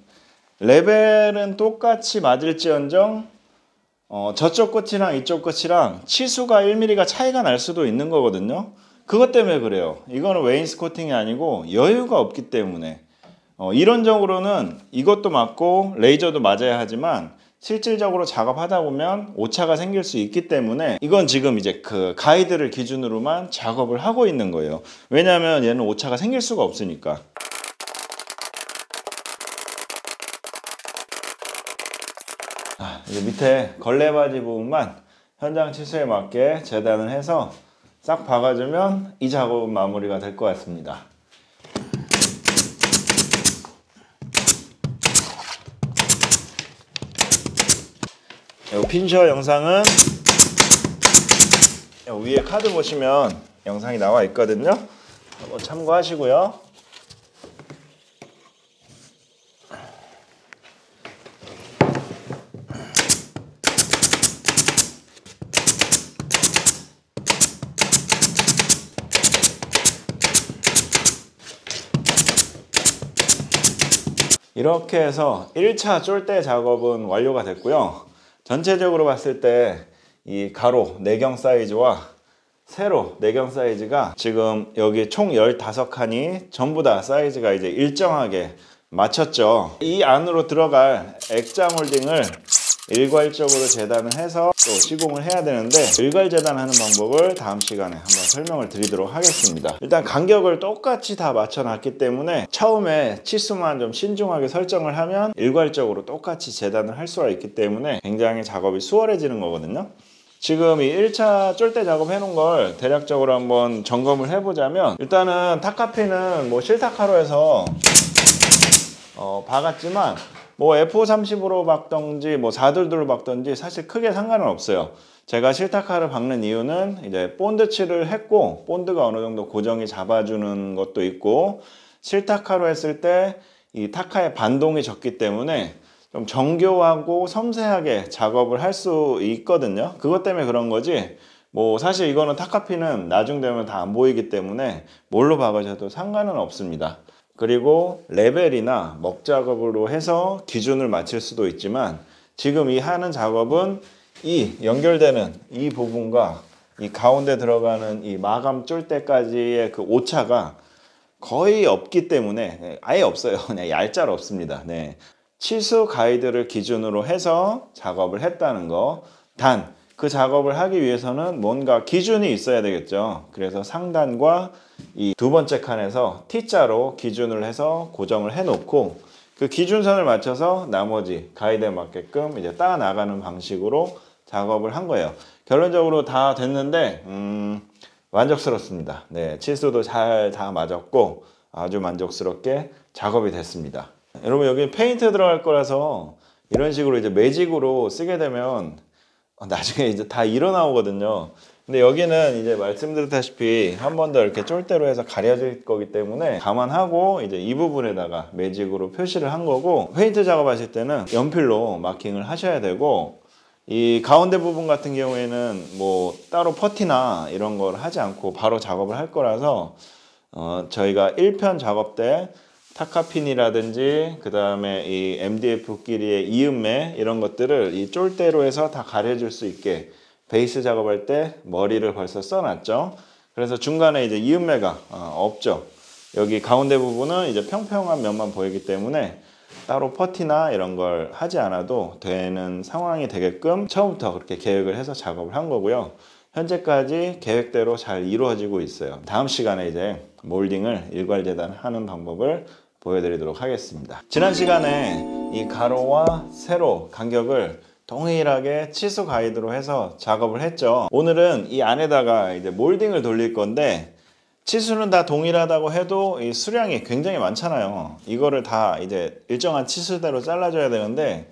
레벨은 똑같이 맞을지언정 저쪽 끝이랑 이쪽 끝이랑 치수가 1mm가 차이가 날 수도 있는 거거든요. 그것 때문에 그래요. 이거는 웨인스코팅이 아니고 여유가 없기 때문에. 이론적으로는 이것도 맞고 레이저도 맞아야 하지만 실질적으로 작업하다 보면 오차가 생길 수 있기 때문에 이건 지금 이제 그 가이드를 기준으로만 작업을 하고 있는 거예요. 왜냐하면 얘는 오차가 생길 수가 없으니까. 이제 밑에 걸레바지 부분만 현장 치수에 맞게 재단을 해서 싹 박아주면 이 작업은 마무리가 될 것 같습니다. 이 핀셔 영상은 위에 카드 보시면 영상이 나와 있거든요. 한번 참고하시고요. 이렇게 해서 1차 쫄대 작업은 완료가 됐고요. 전체적으로 봤을 때 이 가로 내경 사이즈와 세로 내경 사이즈가 지금 여기 총 15칸이 전부 다 사이즈가 이제 일정하게 맞췄죠. 이 안으로 들어갈 액자 몰딩을 일괄적으로 재단을 해서 또 시공을 해야 되는데, 일괄 재단하는 방법을 다음 시간에 한번 설명을 드리도록 하겠습니다. 일단 간격을 똑같이 다 맞춰 놨기 때문에 처음에 치수만 좀 신중하게 설정을 하면 일괄적으로 똑같이 재단을 할 수가 있기 때문에 굉장히 작업이 수월해지는 거거든요. 지금 이 1차 쫄대 작업 해놓은 걸 대략적으로 한번 점검을 해보자면, 일단은 타카피는 뭐 실타카로 해서 박았지만 뭐 F30으로 박던지 뭐 422로 박던지 사실 크게 상관은 없어요. 제가 실타카를 박는 이유는 이제 본드 칠을 했고 본드가 어느 정도 고정이 잡아주는 것도 있고, 실타카로 했을 때 이 타카의 반동이 적기 때문에 좀 정교하고 섬세하게 작업을 할 수 있거든요. 그것 때문에 그런 거지, 뭐 사실 이거는 타카피는 나중 되면 다 안 보이기 때문에 뭘로 박으셔도 상관은 없습니다. 그리고 레벨이나 먹 작업으로 해서 기준을 맞출 수도 있지만, 지금 이 하는 작업은 이 연결되는 이 부분과 이 가운데 들어가는 이 마감 쫄대까지의 그 오차가 거의 없기 때문에 아예 없어요. 그냥 얄짤 없습니다. 네. 치수 가이드를 기준으로 해서 작업을 했다는 거. 단, 그 작업을 하기 위해서는 뭔가 기준이 있어야 되겠죠. 그래서 상단과 이 두 번째 칸에서 T자로 기준을 해서 고정을 해 놓고 그 기준선을 맞춰서 나머지 가이드에 맞게끔 이제 따 나가는 방식으로 작업을 한 거예요. 결론적으로 다 됐는데 만족스럽습니다. 네, 치수도 잘 다 맞았고 아주 만족스럽게 작업이 됐습니다. 여러분 여기 페인트 들어갈 거라서 이런 식으로 이제 매직으로 쓰게 되면 나중에 이제 다 일어나오거든요. 근데 여기는 이제 말씀드렸다시피 한 번 더 이렇게 쫄대로 해서 가려질 거기 때문에 감안하고 이제 이 부분에다가 매직으로 표시를 한 거고, 페인트 작업하실 때는 연필로 마킹을 하셔야 되고, 이 가운데 부분 같은 경우에는 뭐 따로 퍼티나 이런 걸 하지 않고 바로 작업을 할 거라서 저희가 1편 작업 때 타카핀이라든지 그 다음에 이 MDF끼리의 이음매 이런 것들을 이 쫄대로 해서 다 가려줄 수 있게 베이스 작업할 때 머리를 벌써 써놨죠. 그래서 중간에 이제 이음매가 없죠. 여기 가운데 부분은 이제 평평한 면만 보이기 때문에 따로 퍼티나 이런 걸 하지 않아도 되는 상황이 되게끔 처음부터 그렇게 계획을 해서 작업을 한 거고요. 현재까지 계획대로 잘 이루어지고 있어요. 다음 시간에 이제 몰딩을 일괄재단하는 방법을 보여드리도록 하겠습니다. 지난 시간에 이 가로와 세로 간격을 동일하게 치수 가이드로 해서 작업을 했죠. 오늘은 이 안에다가 이제 몰딩을 돌릴 건데, 치수는 다 동일하다고 해도 이 수량이 굉장히 많잖아요. 이거를 다 이제 일정한 치수대로 잘라줘야 되는데,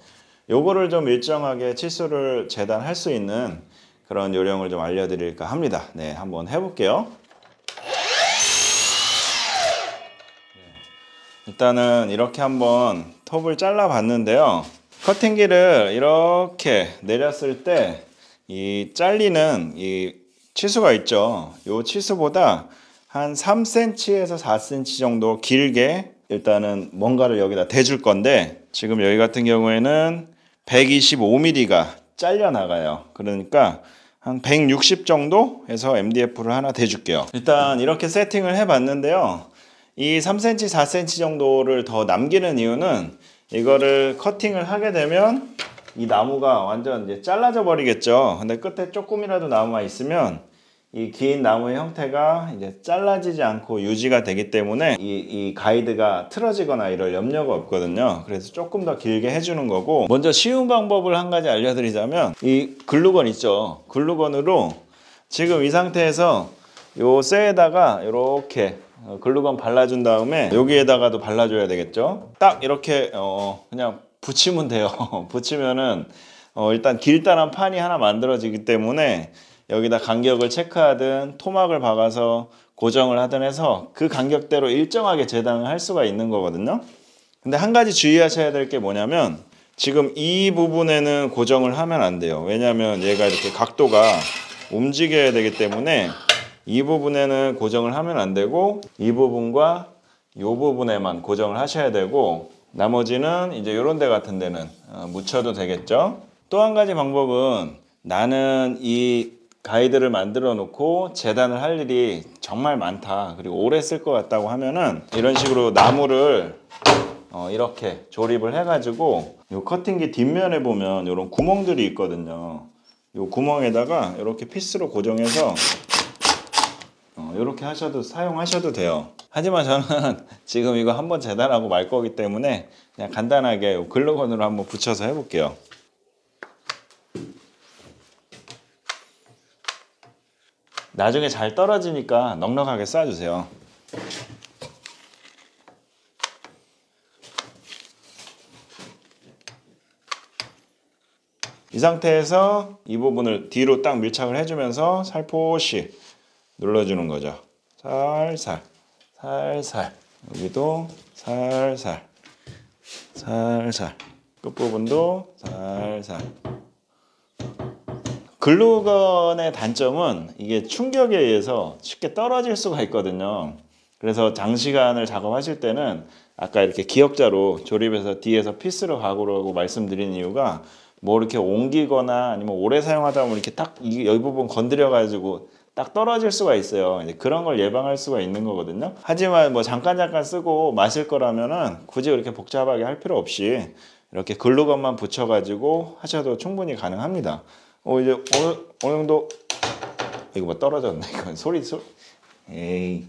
요거를 좀 일정하게 치수를 재단할 수 있는 그런 요령을 좀 알려드릴까 합니다. 네, 한번 해볼게요. 일단은 이렇게 한번 톱을 잘라 봤는데요. 커팅기를 이렇게 내렸을 때 이 잘리는 이 치수가 있죠. 이 치수보다 한 3cm에서 4cm 정도 길게 일단은 뭔가를 여기다 대줄 건데, 지금 여기 같은 경우에는 125mm가 잘려 나가요. 그러니까 한 160 정도 해서 MDF를 하나 대줄게요. 일단 이렇게 세팅을 해 봤는데요. 이 3cm, 4cm 정도를 더 남기는 이유는, 이거를 커팅을 하게 되면 이 나무가 완전 이제 잘라져 버리겠죠. 근데 끝에 조금이라도 나무가 있으면 이 긴 나무의 형태가 이제 잘라지지 않고 유지가 되기 때문에 이 가이드가 틀어지거나 이럴 염려가 없거든요. 그래서 조금 더 길게 해주는 거고, 먼저 쉬운 방법을 한 가지 알려드리자면, 이 글루건 있죠. 글루건으로 지금 이 상태에서 요 쇠에다가 이렇게 글루건 발라준 다음에 여기에다가도 발라줘야 되겠죠. 딱 이렇게 그냥 붙이면 돼요. 붙이면은 일단 길다란 판이 하나 만들어지기 때문에 여기다 간격을 체크하든 토막을 박아서 고정을 하든 해서 그 간격대로 일정하게 재단을 할 수가 있는 거거든요. 근데 한 가지 주의하셔야 될 게 뭐냐면, 지금 이 부분에는 고정을 하면 안 돼요. 왜냐하면 얘가 이렇게 각도가 움직여야 되기 때문에 이 부분에는 고정을 하면 안 되고, 이 부분과 이 부분에만 고정을 하셔야 되고, 나머지는 이제 이런 데 같은 데는 묻혀도 되겠죠. 또 한 가지 방법은, 나는 이 가이드를 만들어 놓고 재단을 할 일이 정말 많다, 그리고 오래 쓸 것 같다고 하면은 이런 식으로 나무를 이렇게 조립을 해가지고 요 커팅기 뒷면에 보면 이런 구멍들이 있거든요. 요 구멍에다가 이렇게 피스로 고정해서 이렇게 사용하셔도 돼요. 하지만 저는 지금 이거 한번 재단하고 말 거기 때문에 그냥 간단하게 글루건으로 한번 붙여서 해볼게요. 나중에 잘 떨어지니까 넉넉하게 쏴주세요. 이 상태에서 이 부분을 뒤로 딱 밀착을 해주면서 살포시 눌러주는 거죠. 살살 살살, 여기도 살살 살살, 끝부분도 살살. 글루건의 단점은 이게 충격에 의해서 쉽게 떨어질 수가 있거든요. 그래서 장시간을 작업하실 때는 아까 이렇게 기역자로 조립해서 뒤에서 피스로 가구라고 말씀드린 이유가, 뭐 이렇게 옮기거나 아니면 오래 사용하다 보면 이렇게 딱 여기 부분 건드려 가지고 딱 떨어질 수가 있어요. 이제 그런 걸 예방할 수가 있는 거거든요. 하지만 뭐 잠깐 쓰고 마실 거라면은 굳이 그렇게 복잡하게 할 필요 없이 이렇게 글루건만 붙여 가지고 하셔도 충분히 가능합니다. 이제 어느 정도 이거 뭐 떨어졌네. 이건 소리. 에이.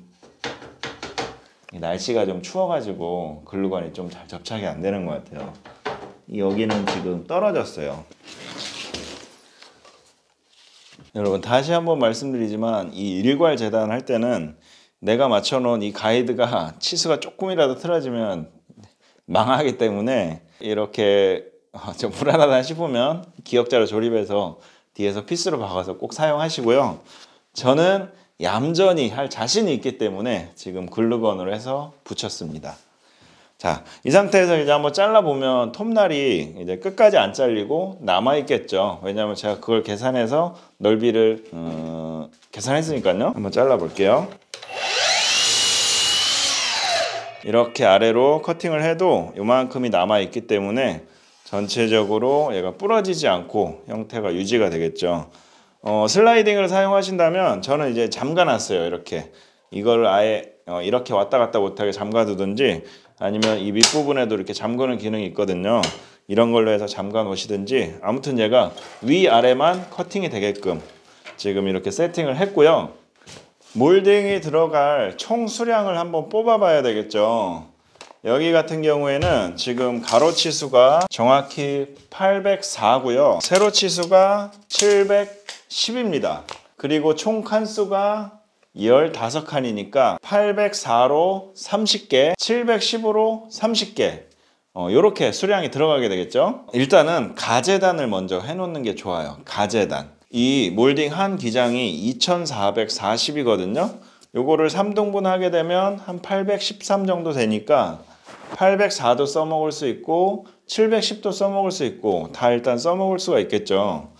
날씨가 좀 추워가지고 글루건이 좀 잘 접착이 안 되는 것 같아요. 여기는 지금 떨어졌어요. 여러분 다시 한번 말씀드리지만 이 일괄 재단할 때는 내가 맞춰놓은 이 가이드가 치수가 조금이라도 틀어지면 망하기 때문에 이렇게 좀 불안하다 싶으면 기역자로 조립해서 뒤에서 피스로 박아서 꼭 사용하시고요. 저는 얌전히 할 자신이 있기 때문에 지금 글루건으로 해서 붙였습니다. 자, 이 상태에서 이제 한번 잘라보면 톱날이 이제 끝까지 안 잘리고 남아있겠죠. 왜냐하면 제가 그걸 계산해서 넓이를 계산했으니까요. 한번 잘라볼게요. 이렇게 아래로 커팅을 해도 이만큼이 남아있기 때문에 전체적으로 얘가 부러지지 않고 형태가 유지가 되겠죠. 슬라이딩을 사용하신다면 저는 이제 잠가놨어요. 이렇게 이걸 아예 이렇게 왔다 갔다 못하게 잠가두든지 아니면 이 밑부분에도 이렇게 잠그는 기능이 있거든요. 이런 걸로 해서 잠가 놓으시든지 아무튼 얘가 위아래만 커팅이 되게끔 지금 이렇게 세팅을 했고요. 몰딩이 들어갈 총 수량을 한번 뽑아 봐야 되겠죠. 여기 같은 경우에는 지금 가로 치수가 정확히 804고요. 세로 치수가 710입니다. 그리고 총 칸수가 15칸이니까 804로 30개, 710으로 30개 이렇게 수량이 들어가게 되겠죠. 일단은 가재단을 먼저 해놓는 게 좋아요. 가재단. 이 몰딩 한 기장이 2440이거든요. 요거를 3등분 하게 되면 한 813 정도 되니까 804도 써먹을 수 있고 710도 써먹을 수 있고 다 일단 써먹을 수가 있겠죠.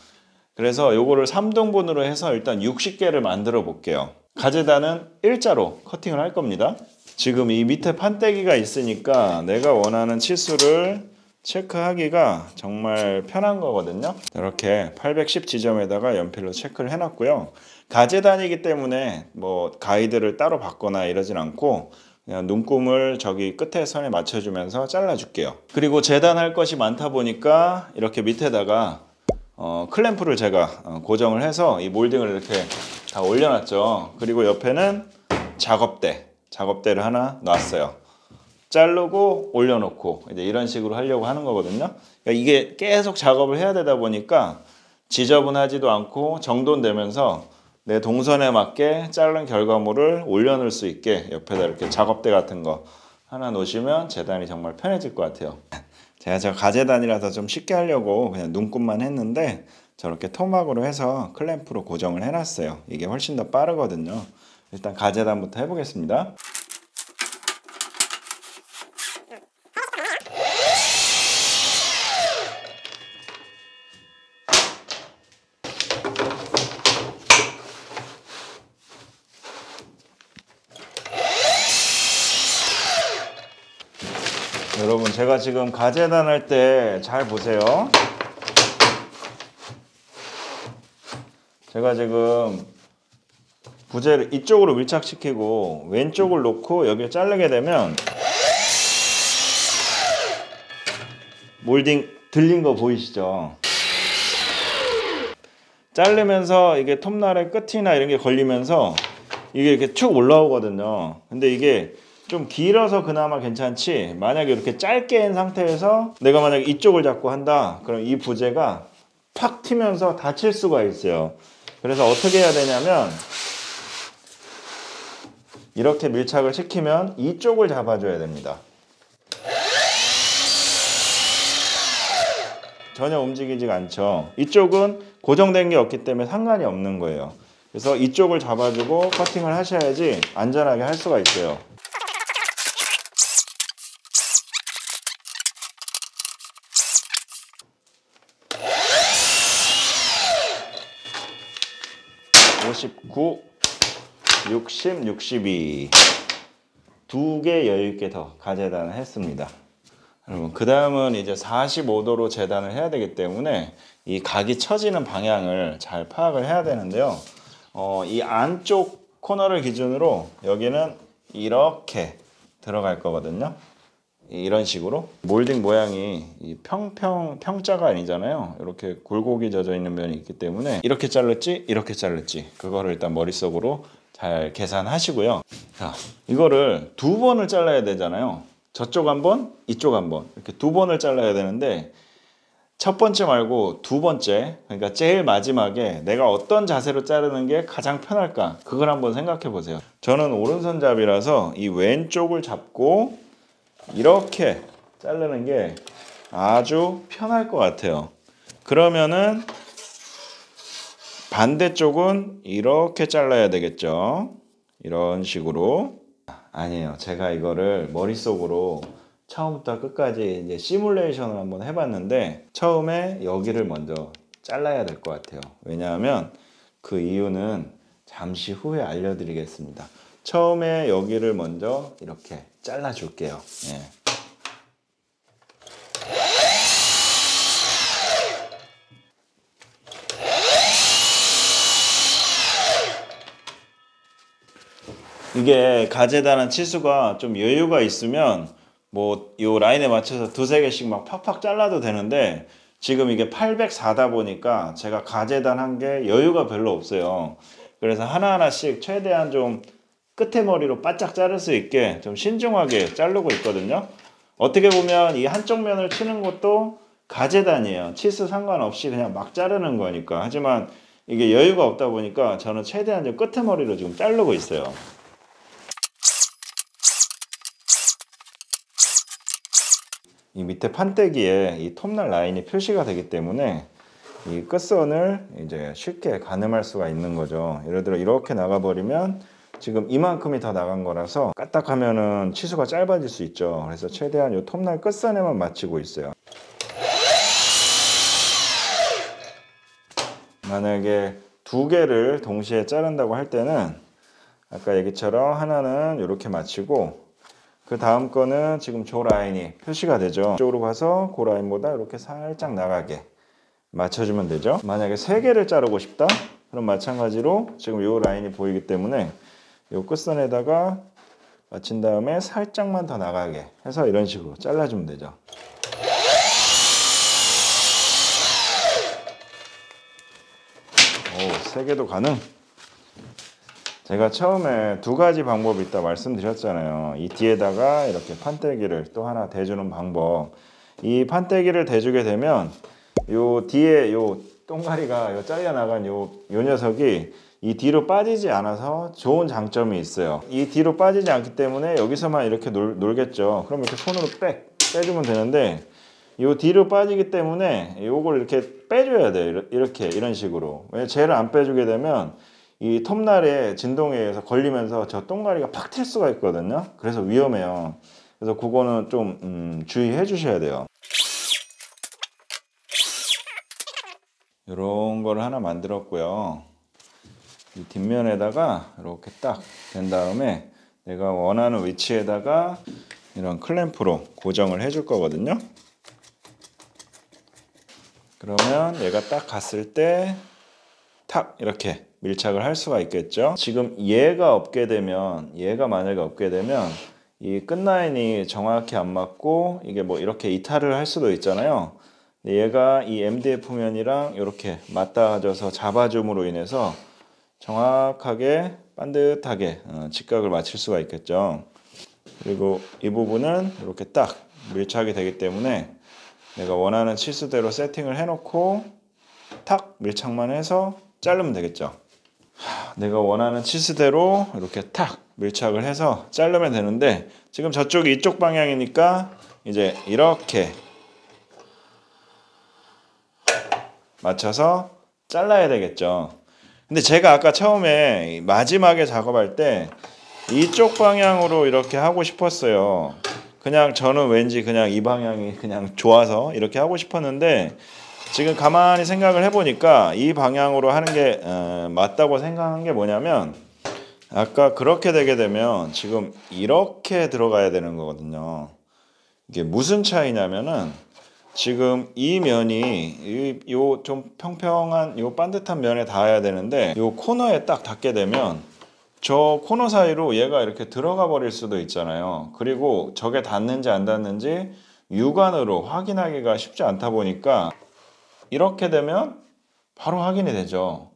그래서 요거를 3등분으로 해서 일단 60개를 만들어 볼게요. 가재단은 일자로 커팅을 할 겁니다. 지금 이 밑에 판때기가 있으니까 내가 원하는 치수를 체크하기가 정말 편한 거거든요. 이렇게 810 지점에다가 연필로 체크를 해놨고요. 가재단이기 때문에 뭐 가이드를 따로 받거나 이러진 않고 그냥 눈금을 저기 끝에 선에 맞춰주면서 잘라줄게요. 그리고 재단할 것이 많다 보니까 이렇게 밑에다가 클램프를 제가 고정을 해서 이 몰딩을 이렇게 다 올려놨죠. 그리고 옆에는 작업대를 하나 놨어요. 자르고 올려놓고 이제 이런 식으로 하려고 하는 거거든요. 그러니까 이게 계속 작업을 해야 되다 보니까 지저분하지도 않고 정돈되면서 내 동선에 맞게 자른 결과물을 올려놓을 수 있게 옆에다 이렇게 작업대 같은 거 하나 놓으시면 재단이 정말 편해질 것 같아요. 제가 가재단이라서 좀 쉽게 하려고 그냥 눈금만 했는데 저렇게 토막으로 해서 클램프로 고정을 해놨어요. 이게 훨씬 더 빠르거든요. 일단 가재단부터 해보겠습니다. 여러분 제가 지금 가재단 할 때 잘 보세요. 제가 지금 부재를 이쪽으로 밀착시키고 왼쪽을 놓고 여기를 자르게 되면 몰딩 들린 거 보이시죠? 자르면서 이게 톱날의 끝이나 이런 게 걸리면서 이게 이렇게 쭉 올라오거든요. 근데 이게 좀 길어서 그나마 괜찮지, 만약에 이렇게 짧게 한 상태에서 내가 만약에 이쪽을 잡고 한다 그럼 이 부재가 팍 튀면서 다칠 수가 있어요. 그래서 어떻게 해야 되냐면 이렇게 밀착을 시키면 이쪽을 잡아줘야 됩니다. 전혀 움직이지가 않죠. 이쪽은 고정된 게 없기 때문에 상관이 없는 거예요. 그래서 이쪽을 잡아주고 커팅을 하셔야지 안전하게 할 수가 있어요. (59) 60, 62 두 개 여유있게 더 가재단을 했습니다. 그러면 그 다음은 이제 45도로 재단을 해야 되기 때문에 이 각이 처지는 방향을 잘 파악을 해야 되는데요. 이 안쪽 코너를 기준으로 여기는 이렇게 들어갈 거거든요. 이런 식으로 몰딩 모양이 이 평자가 아니잖아요. 이렇게 굴곡이 젖어 있는 면이 있기 때문에 이렇게 자를지 이렇게 자를지 그거를 일단 머릿속으로 잘 계산하시고요. 자, 이거를 두 번을 잘라야 되잖아요. 저쪽 한 번, 이쪽 한 번 이렇게 두 번을 잘라야 되는데 첫 번째 말고 두 번째, 그러니까 제일 마지막에 내가 어떤 자세로 자르는 게 가장 편할까, 그걸 한번 생각해 보세요. 저는 오른손잡이라서 이 왼쪽을 잡고 이렇게 자르는 게 아주 편할 것 같아요. 그러면은 반대쪽은 이렇게 잘라야 되겠죠. 이런 식으로. 아니에요. 제가 이거를 머릿속으로 처음부터 끝까지 이제 시뮬레이션을 한번 해봤는데 처음에 여기를 먼저 잘라야 될 것 같아요. 왜냐하면 그 이유는 잠시 후에 알려드리겠습니다. 처음에 여기를 먼저 이렇게 잘라줄게요. 예. 이게 가재단한 치수가 좀 여유가 있으면 뭐 요 라인에 맞춰서 두세 개씩 막 팍팍 잘라도 되는데 지금 이게 804다 보니까 제가 가재단한 게 여유가 별로 없어요. 그래서 하나하나씩 최대한 좀 끝에 머리로 바짝 자를 수 있게 좀 신중하게 자르고 있거든요. 어떻게 보면 이 한쪽 면을 치는 것도 가재단이에요. 치수 상관없이 그냥 막 자르는 거니까. 하지만 이게 여유가 없다 보니까 저는 최대한 좀 끝에 머리로 지금 자르고 있어요. 이 밑에 판때기에 이 톱날 라인이 표시가 되기 때문에 이 끝선을 이제 쉽게 가늠할 수가 있는 거죠. 예를 들어 이렇게 나가버리면 지금 이만큼이 더 나간 거라서 까딱하면은 치수가 짧아질 수 있죠. 그래서 최대한 이 톱날 끝선에만 맞추고 있어요. 만약에 두 개를 동시에 자른다고 할 때는 아까 얘기처럼 하나는 이렇게 맞추고 그 다음 거는 지금 저 라인이 표시가 되죠. 이쪽으로 가서 그 라인보다 이렇게 살짝 나가게 맞춰주면 되죠. 만약에 세 개를 자르고 싶다? 그럼 마찬가지로 지금 이 라인이 보이기 때문에 이 끝선에다가 맞춘 다음에 살짝만 더 나가게 해서 이런 식으로 잘라주면 되죠. 오, 세 개도 가능? 제가 처음에 두 가지 방법이 있다 말씀드렸잖아요. 이 뒤에다가 이렇게 판때기를 또 하나 대주는 방법. 이 판때기를 대주게 되면 요 뒤에 요 똥가리가 요 잘려나간 요 녀석이 이 뒤로 빠지지 않아서 좋은 장점이 있어요. 이 뒤로 빠지지 않기 때문에 여기서만 이렇게 놀겠죠. 그럼 이렇게 손으로 빼주면 되는데 요 뒤로 빠지기 때문에 요걸 이렇게 빼줘야 돼요. 이렇게 이런 식으로. 왜 쟤를 안 빼주게 되면 이 톱날의 진동에 의해서 걸리면서 저 똥가리가 팍 튈 수가 있거든요. 그래서 위험해요. 그래서 그거는 좀 주의해 주셔야 돼요. 이런 거를 하나 만들었고요. 이 뒷면에다가 이렇게 딱 된 다음에 내가 원하는 위치에다가 이런 클램프로 고정을 해줄 거거든요. 그러면 얘가 딱 갔을 때 탁 이렇게 밀착을 할 수가 있겠죠. 지금 얘가 만약에 없게 되면 이 끝라인이 정확히 안 맞고 이게 뭐 이렇게 이탈을 할 수도 있잖아요. 얘가 이 MDF 면이랑 이렇게 맞닿아져서 잡아줌으로 인해서 정확하게 반듯하게 직각을 맞출 수가 있겠죠. 그리고 이 부분은 이렇게 딱 밀착이 되기 때문에 내가 원하는 치수대로 세팅을 해놓고 탁 밀착만 해서 자르면 되겠죠. 내가 원하는 치수대로 이렇게 탁 밀착을 해서 자르면 되는데 지금 저쪽이 이쪽 방향이니까 이제 이렇게 맞춰서 잘라야 되겠죠. 근데 제가 아까 처음에 마지막에 작업할 때 이쪽 방향으로 이렇게 하고 싶었어요. 그냥 저는 왠지 그냥 이 방향이 그냥 좋아서 이렇게 하고 싶었는데 지금 가만히 생각을 해보니까 이 방향으로 하는 게 맞다고 생각한 게 뭐냐면 아까 그렇게 되게 되면 지금 이렇게 들어가야 되는 거거든요. 이게 무슨 차이냐면은 지금 이 면이 요 좀 평평한 요 반듯한 면에 닿아야 되는데 요 코너에 딱 닿게 되면 저 코너 사이로 얘가 이렇게 들어가 버릴 수도 있잖아요. 그리고 저게 닿는지 안 닿는지 육안으로 확인하기가 쉽지 않다 보니까 이렇게 되면 바로 확인이 되죠.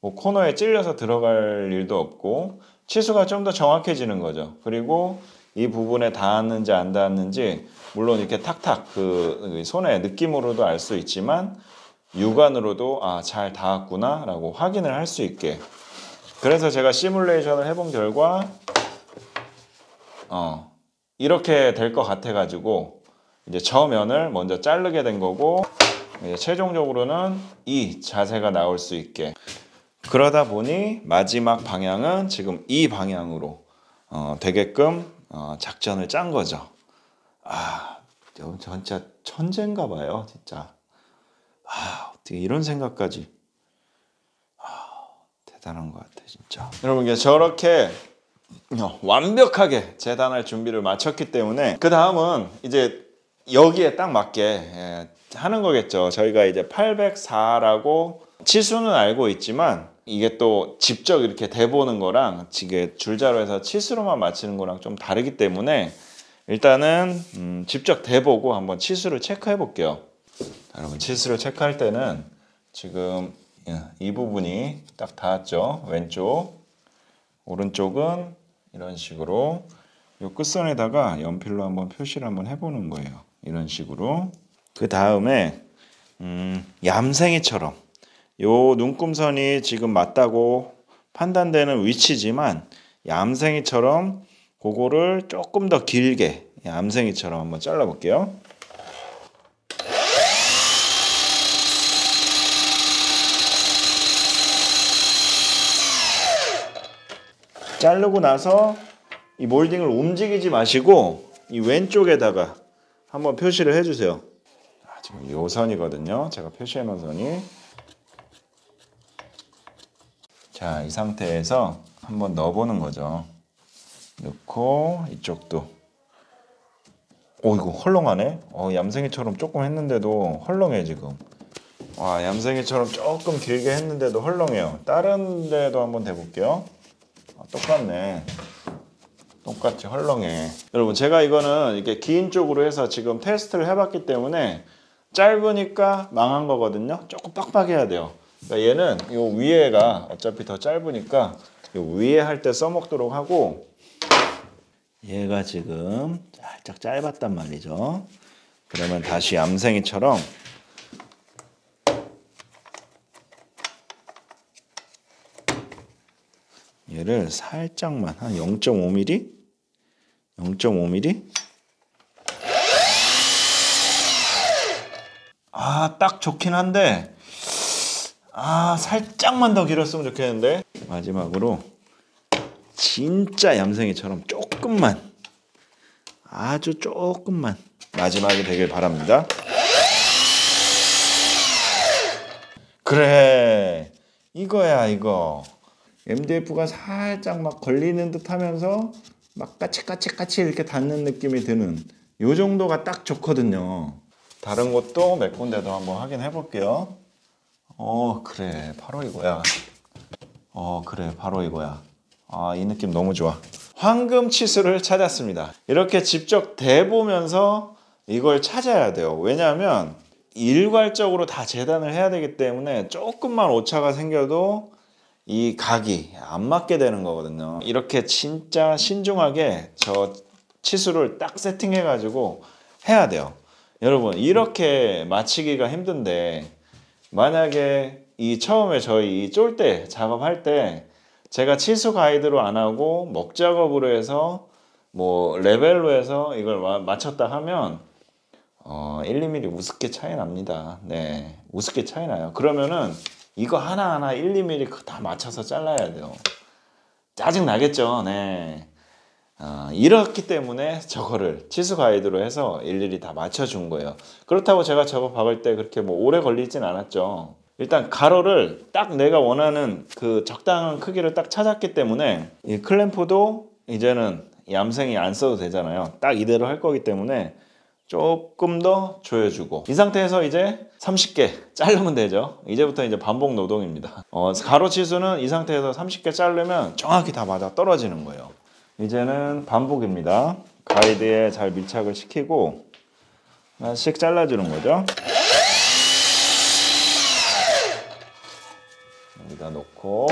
뭐 코너에 찔려서 들어갈 일도 없고 치수가 좀 더 정확해지는 거죠. 그리고 이 부분에 닿았는지 안 닿았는지 물론 이렇게 탁탁 그 손의 느낌으로도 알 수 있지만 육안으로도 아, 잘 닿았구나 라고 확인을 할 수 있게. 그래서 제가 시뮬레이션을 해본 결과 이렇게 될 것 같아 가지고 이제 저 면을 먼저 자르게 된 거고 이제 최종적으로는 이 자세가 나올 수 있게. 그러다 보니 마지막 방향은 지금 이 방향으로 되게끔 작전을 짠 거죠. 아, 진짜 천재인가 봐요, 진짜. 아, 어떻게 이런 생각까지. 대단한 것 같아, 진짜. 여러분, 저렇게 완벽하게 재단할 준비를 마쳤기 때문에 그 다음은 이제 여기에 딱 맞게 하는 거겠죠. 저희가 이제 804라고 치수는 알고 있지만 이게 또 직접 이렇게 대보는 거랑 이게 줄자로 해서 치수로만 맞추는 거랑 좀 다르기 때문에 일단은 직접 대보고 한번 치수를 체크해 볼게요. 여러분, 치수를 체크할 때는 지금 이 부분이 딱 닿았죠. 왼쪽, 오른쪽은 이런 식으로 이 끝선에다가 연필로 한번 표시를 한번 해보는 거예요. 이런 식으로. 그 다음에 얌생이처럼 요 눈금선이 지금 맞다고 판단되는 위치지만 얌생이처럼 그거를 조금 더 길게 얌생이처럼 한번 잘라 볼게요. 자르고 나서 이 몰딩을 움직이지 마시고 이 왼쪽에다가 한번 표시를 해주세요. 지금 요 선이거든요. 제가 표시해 놓은 선이. 자, 이 상태에서 한번 넣어보는 거죠. 넣고 이쪽도. 이거 헐렁하네. 얌생이처럼 조금 했는데도 헐렁해 지금. 와, 얌생이처럼 조금 길게 했는데도 헐렁해요. 다른 데도 한번 대볼게요. 똑같네. 똑같이 헐렁해. 여러분, 제가 이거는 이렇게 긴 쪽으로 해서 지금 테스트를 해봤기 때문에 짧으니까 망한 거거든요. 조금 빡빡해야 돼요. 그러니까 얘는 요 위에가 어차피 더 짧으니까 요 위에 할 때 써먹도록 하고, 얘가 지금 살짝 짧았단 말이죠. 그러면 다시 얌생이처럼 얘를 살짝만 한 0.5mm? 0.5mm? 딱 좋긴 한데 살짝만 더 길었으면 좋겠는데. 마지막으로 진짜 얌생이처럼 조금만, 아주 조금만 마지막에 되길 바랍니다. 그래, 이거야 이거. MDF가 살짝 막 걸리는 듯 하면서 막 까치까치 이렇게 닿는 느낌이 드는 요 정도가 딱 좋거든요. 다른 곳도 몇 군데도 한번 확인해 볼게요. 그래, 바로 이거야. 그래, 바로 이거야. 이 느낌 너무 좋아. 황금 치수를 찾았습니다. 이렇게 직접 대보면서 이걸 찾아야 돼요. 왜냐하면 일괄적으로 다 재단을 해야 되기 때문에 조금만 오차가 생겨도 이 각이 안 맞게 되는 거거든요. 이렇게 진짜 신중하게 저 치수를 딱 세팅해 가지고 해야 돼요. 여러분, 이렇게 맞추기가 힘든데 만약에 이 처음에 저희 이 쫄대 작업할 때 제가 치수 가이드로 안 하고 목 작업으로 해서 뭐 레벨로 해서 이걸 맞췄다 하면 1, 2mm 우습게 차이 납니다. 네, 우습게 차이 나요. 그러면은 이거 하나하나 1, 2mm 다 맞춰서 잘라야 돼요. 짜증 나겠죠. 네. 이렇기 때문에 저거를 치수 가이드로 해서 일일이 다 맞춰준 거예요. 그렇다고 제가 저거 박을 때 그렇게 뭐 오래 걸리진 않았죠. 일단 가로를 딱 내가 원하는 그 적당한 크기를 딱 찾았기 때문에 이 클램프도 이제는 얌생이 안 써도 되잖아요. 딱 이대로 할 거기 때문에 조금 더 조여주고 이 상태에서 이제 30개 자르면 되죠. 이제부터 이제 반복 노동입니다. 가로 치수는 이 상태에서 30개 자르면 정확히 다 맞아 떨어지는 거예요. 이제는 반복입니다. 가이드에 잘 밀착을 시키고 하나씩 잘라주는 거죠. 여기다 놓고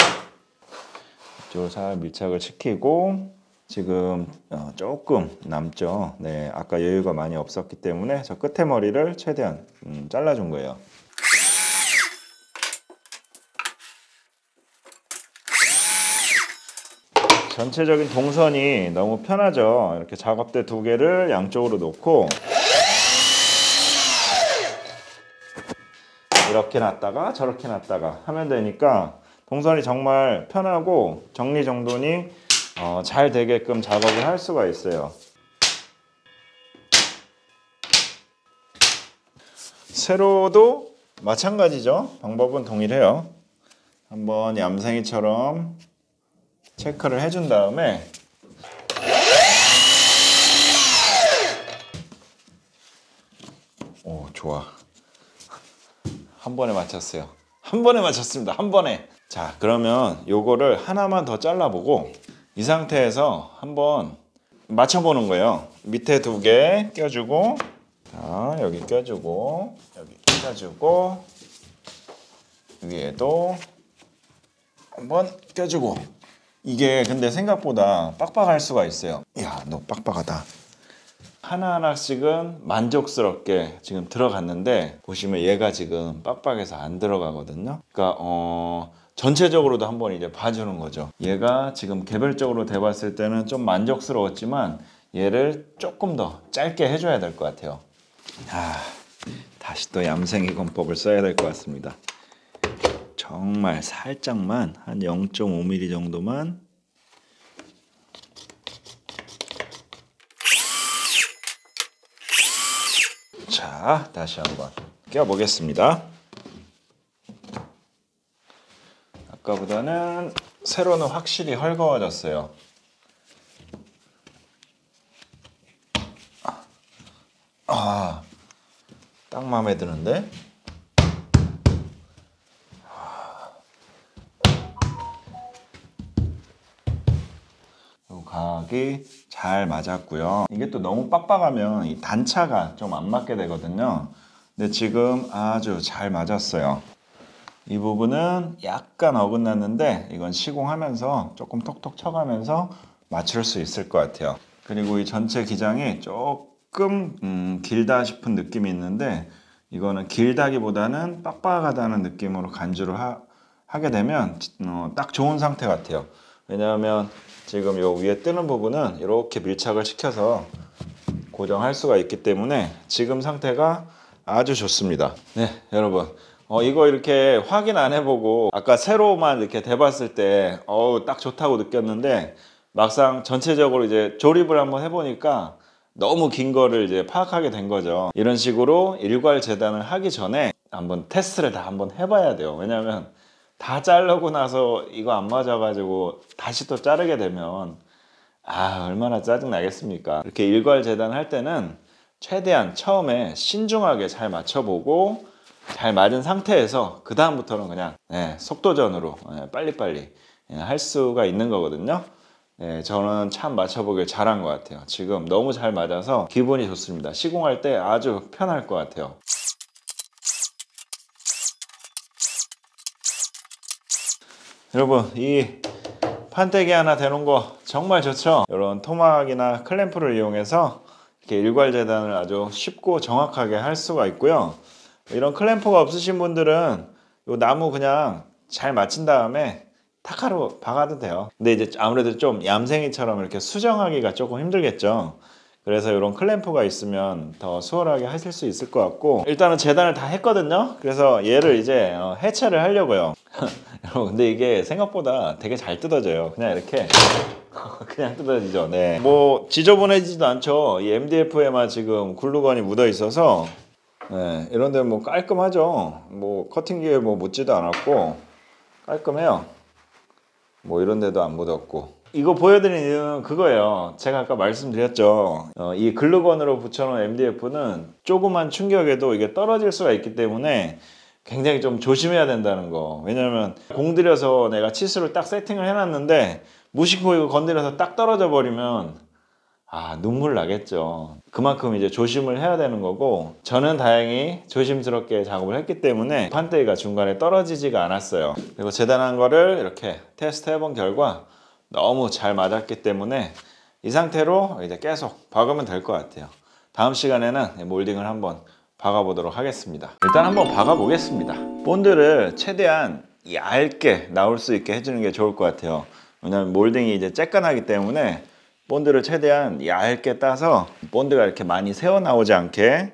이쪽으로 잘 밀착을 시키고 지금 조금 남죠. 네, 아까 여유가 많이 없었기 때문에 저 끝에 머리를 최대한 잘라준 거예요. 전체적인 동선이 너무 편하죠. 이렇게 작업대 2개를 양쪽으로 놓고 이렇게 놨다가 저렇게 놨다가 하면 되니까 동선이 정말 편하고 정리정돈이 잘 되게끔 작업을 할 수가 있어요. 세로도 마찬가지죠. 방법은 동일해요. 한번 얌생이처럼 체크를 해준 다음에 오, 좋아. 한 번에 맞췄어요. 한 번에 맞췄습니다. 한 번에. 자, 그러면 요거를 하나만 더 잘라보고 이 상태에서 한번 맞춰보는 거예요. 밑에 2개 껴주고, 자, 여기 껴주고, 여기 껴주고, 위에도 한번 껴주고. 이게 근데 생각보다 빡빡할 수가 있어요. 이야, 너 빡빡하다. 하나하나씩은 만족스럽게 지금 들어갔는데 보시면 얘가 지금 빡빡해서 안 들어가거든요. 그러니까 전체적으로도 한번 이제 봐주는 거죠. 얘가 지금 개별적으로 돼봤을 때는 좀 만족스러웠지만 얘를 조금 더 짧게 해줘야 될 것 같아요. 다시 또 얌생이 권법을 써야 될 것 같습니다. 정말 살짝만 한 0.5mm 정도만 자, 다시 한번 껴보겠습니다. 아까보다는 세로는 확실히 헐거워졌어요. 딱 마음에 드는데? 각이 잘 맞았고요. 이게 또 너무 빡빡하면 이 단차가 좀 안 맞게 되거든요. 근데 지금 아주 잘 맞았어요. 이 부분은 약간 어긋났는데 이건 시공하면서 조금 톡톡 쳐가면서 맞출 수 있을 것 같아요. 그리고 이 전체 기장이 조금 길다 싶은 느낌이 있는데 이거는 길다기보다는 빡빡하다는 느낌으로 간주를 하게 되면 딱 좋은 상태 같아요. 왜냐하면 지금 요 위에 뜨는 부분은 이렇게 밀착을 시켜서 고정할 수가 있기 때문에 지금 상태가 아주 좋습니다. 네, 여러분. 이거 이렇게 확인 안 해보고 아까 세로만 이렇게 대봤을 때 딱 좋다고 느꼈는데 막상 전체적으로 이제 조립을 한번 해보니까 너무 긴 거를 이제 파악하게 된 거죠. 이런 식으로 일괄 재단을 하기 전에 한번 테스트를 다 한번 해봐야 돼요. 왜냐하면 다 자르고 나서 이거 안 맞아가지고 다시 또 자르게 되면 얼마나 짜증 나겠습니까. 이렇게 일괄 재단할 때는 최대한 처음에 신중하게 잘 맞춰보고 잘 맞은 상태에서 그 다음부터는 그냥 속도전으로 빨리빨리 할 수가 있는 거거든요. 저는 참 맞춰보길 잘한 것 같아요. 지금 너무 잘 맞아서 기분이 좋습니다. 시공할 때 아주 편할 것 같아요. 여러분, 이 판때기 하나 대놓은 거 정말 좋죠? 이런 토막이나 클램프를 이용해서 이렇게 일괄 재단을 아주 쉽고 정확하게 할 수가 있고요. 이런 클램프가 없으신 분들은 이 나무 그냥 잘 맞춘 다음에 타카로 박아도 돼요. 근데 이제 아무래도 좀 얌생이처럼 이렇게 수정하기가 조금 힘들겠죠. 그래서 이런 클램프가 있으면 더 수월하게 하실 수 있을 것 같고, 일단은 재단을 다 했거든요. 그래서 얘를 이제 해체를 하려고요. 여러분, 근데 이게 생각보다 되게 잘 뜯어져요. 그냥 이렇게 그냥 뜯어지죠. 네, 뭐 지저분해지지도 않죠. 이 MDF에만 지금 글루건이 묻어 있어서 이런 데는 뭐 깔끔하죠. 뭐 커팅기에 뭐 묻지도 않았고 깔끔해요. 뭐 이런 데도 안 묻었고, 이거 보여드린 이유는 그거예요. 제가 아까 말씀드렸죠. 이 글루건으로 붙여놓은 MDF는 조그만 충격에도 이게 떨어질 수가 있기 때문에 굉장히 좀 조심해야 된다는 거. 왜냐면 공들여서 내가 치수를 딱 세팅을 해놨는데 무심코 이거 건드려서 딱 떨어져 버리면 눈물 나겠죠. 그만큼 이제 조심을 해야 되는 거고, 저는 다행히 조심스럽게 작업을 했기 때문에 판때기가 중간에 떨어지지가 않았어요. 그리고 재단한 거를 이렇게 테스트 해본 결과 너무 잘 맞았기 때문에 이 상태로 이제 계속 박으면 될 것 같아요. 다음 시간에는 몰딩을 한번 박아보도록 하겠습니다. 일단 한번 박아보겠습니다. 본드를 최대한 얇게 나올 수 있게 해주는 게 좋을 것 같아요. 왜냐면 몰딩이 이제 쬐끈하기 때문에 본드를 최대한 얇게 따서 본드가 이렇게 많이 새어 나오지 않게.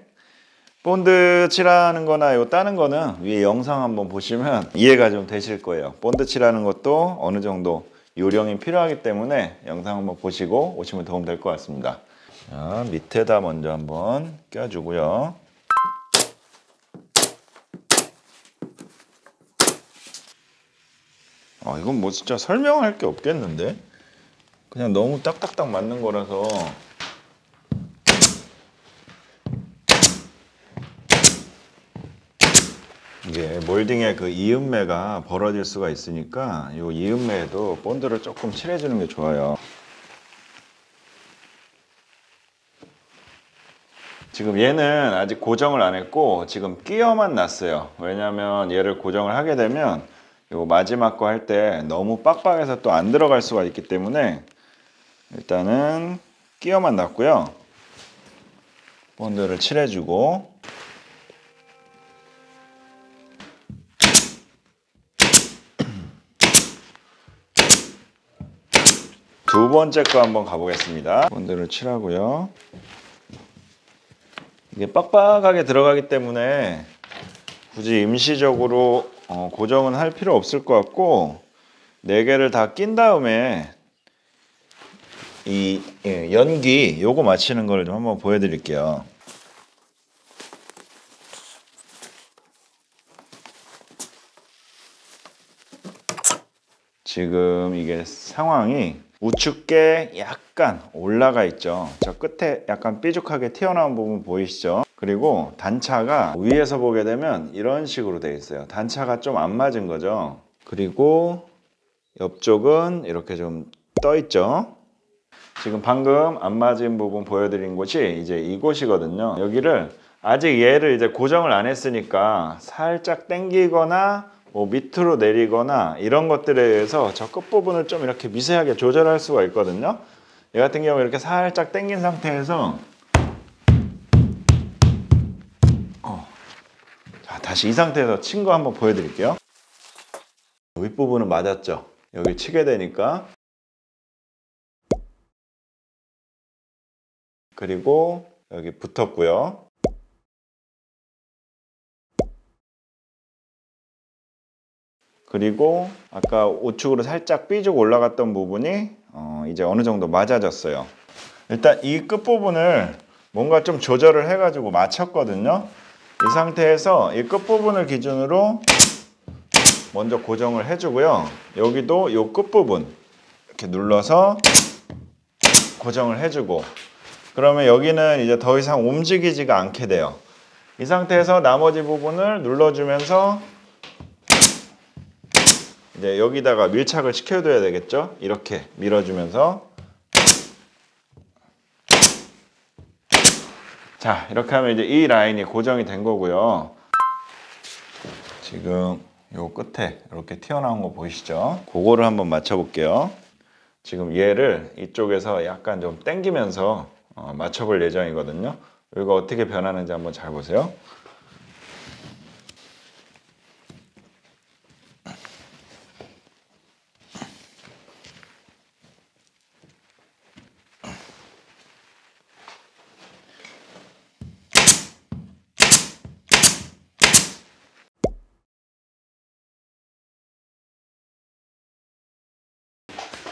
본드 칠하는 거나 요 따는 거는 위에 영상 한번 보시면 이해가 좀 되실 거예요. 본드 칠하는 것도 어느 정도 요령이 필요하기 때문에 영상 한번 보시고 오시면 도움 될 것 같습니다. 자, 밑에다 먼저 한번 껴주고요. 이건 뭐 진짜 설명할 게 없겠는데? 그냥 너무 딱딱딱 맞는 거라서. 이게 몰딩의 그 이음매가 벌어질 수가 있으니까 이 이음매에도 본드를 조금 칠해주는 게 좋아요. 지금 얘는 아직 고정을 안 했고 지금 끼어만 놨어요. 왜냐면 얘를 고정을 하게 되면 요 마지막 거 할 때 너무 빡빡해서 또 안 들어갈 수가 있기 때문에 일단은 끼어만 놨고요. 본드를 칠해주고, 두 번째 거 한번 가보겠습니다. 본드를 칠하고요. 이게 빡빡하게 들어가기 때문에 굳이 임시적으로 고정은 할 필요 없을 것 같고, 4개를 다 낀 다음에 이 연기 요거 맞추는 걸 좀 한번 보여드릴게요. 지금 이게 상황이 우측에 약간 올라가 있죠. 저 끝에 약간 삐죽하게 튀어나온 부분 보이시죠? 그리고 단차가 위에서 보게 되면 이런 식으로 되어 있어요. 단차가 좀 안 맞은 거죠. 그리고 옆쪽은 이렇게 좀 떠 있죠. 지금 방금 안 맞은 부분 보여드린 곳이 이제 이곳이거든요. 여기를 아직 얘를 이제 고정을 안 했으니까 살짝 당기거나 뭐 밑으로 내리거나 이런 것들에 의해서 저 끝부분을 좀 이렇게 미세하게 조절할 수가 있거든요. 얘 같은 경우 이렇게 살짝 당긴 상태에서 자, 다시 이 상태에서 친 거 한번 보여드릴게요. 윗부분은 맞았죠. 여기 치게 되니까. 그리고 여기 붙었고요. 그리고 아까 우측으로 살짝 삐죽 올라갔던 부분이 이제 어느 정도 맞아졌어요. 일단 이 끝부분을 뭔가 좀 조절을 해가지고 맞췄거든요. 이 상태에서 이 끝부분을 기준으로 먼저 고정을 해주고요. 여기도 이 끝부분 이렇게 눌러서 고정을 해주고, 그러면 여기는 이제 더 이상 움직이지가 않게 돼요. 이 상태에서 나머지 부분을 눌러주면서 이제 여기다가 밀착을 시켜줘야 되겠죠. 이렇게 밀어주면서, 자, 이렇게 하면 이제 이 라인이 고정이 된 거고요. 지금 요 끝에 이렇게 튀어나온 거 보이시죠? 그거를 한번 맞춰 볼게요. 지금 얘를 이쪽에서 약간 좀 당기면서 맞춰볼 예정이거든요. 이거 어떻게 변하는지 한번 잘 보세요.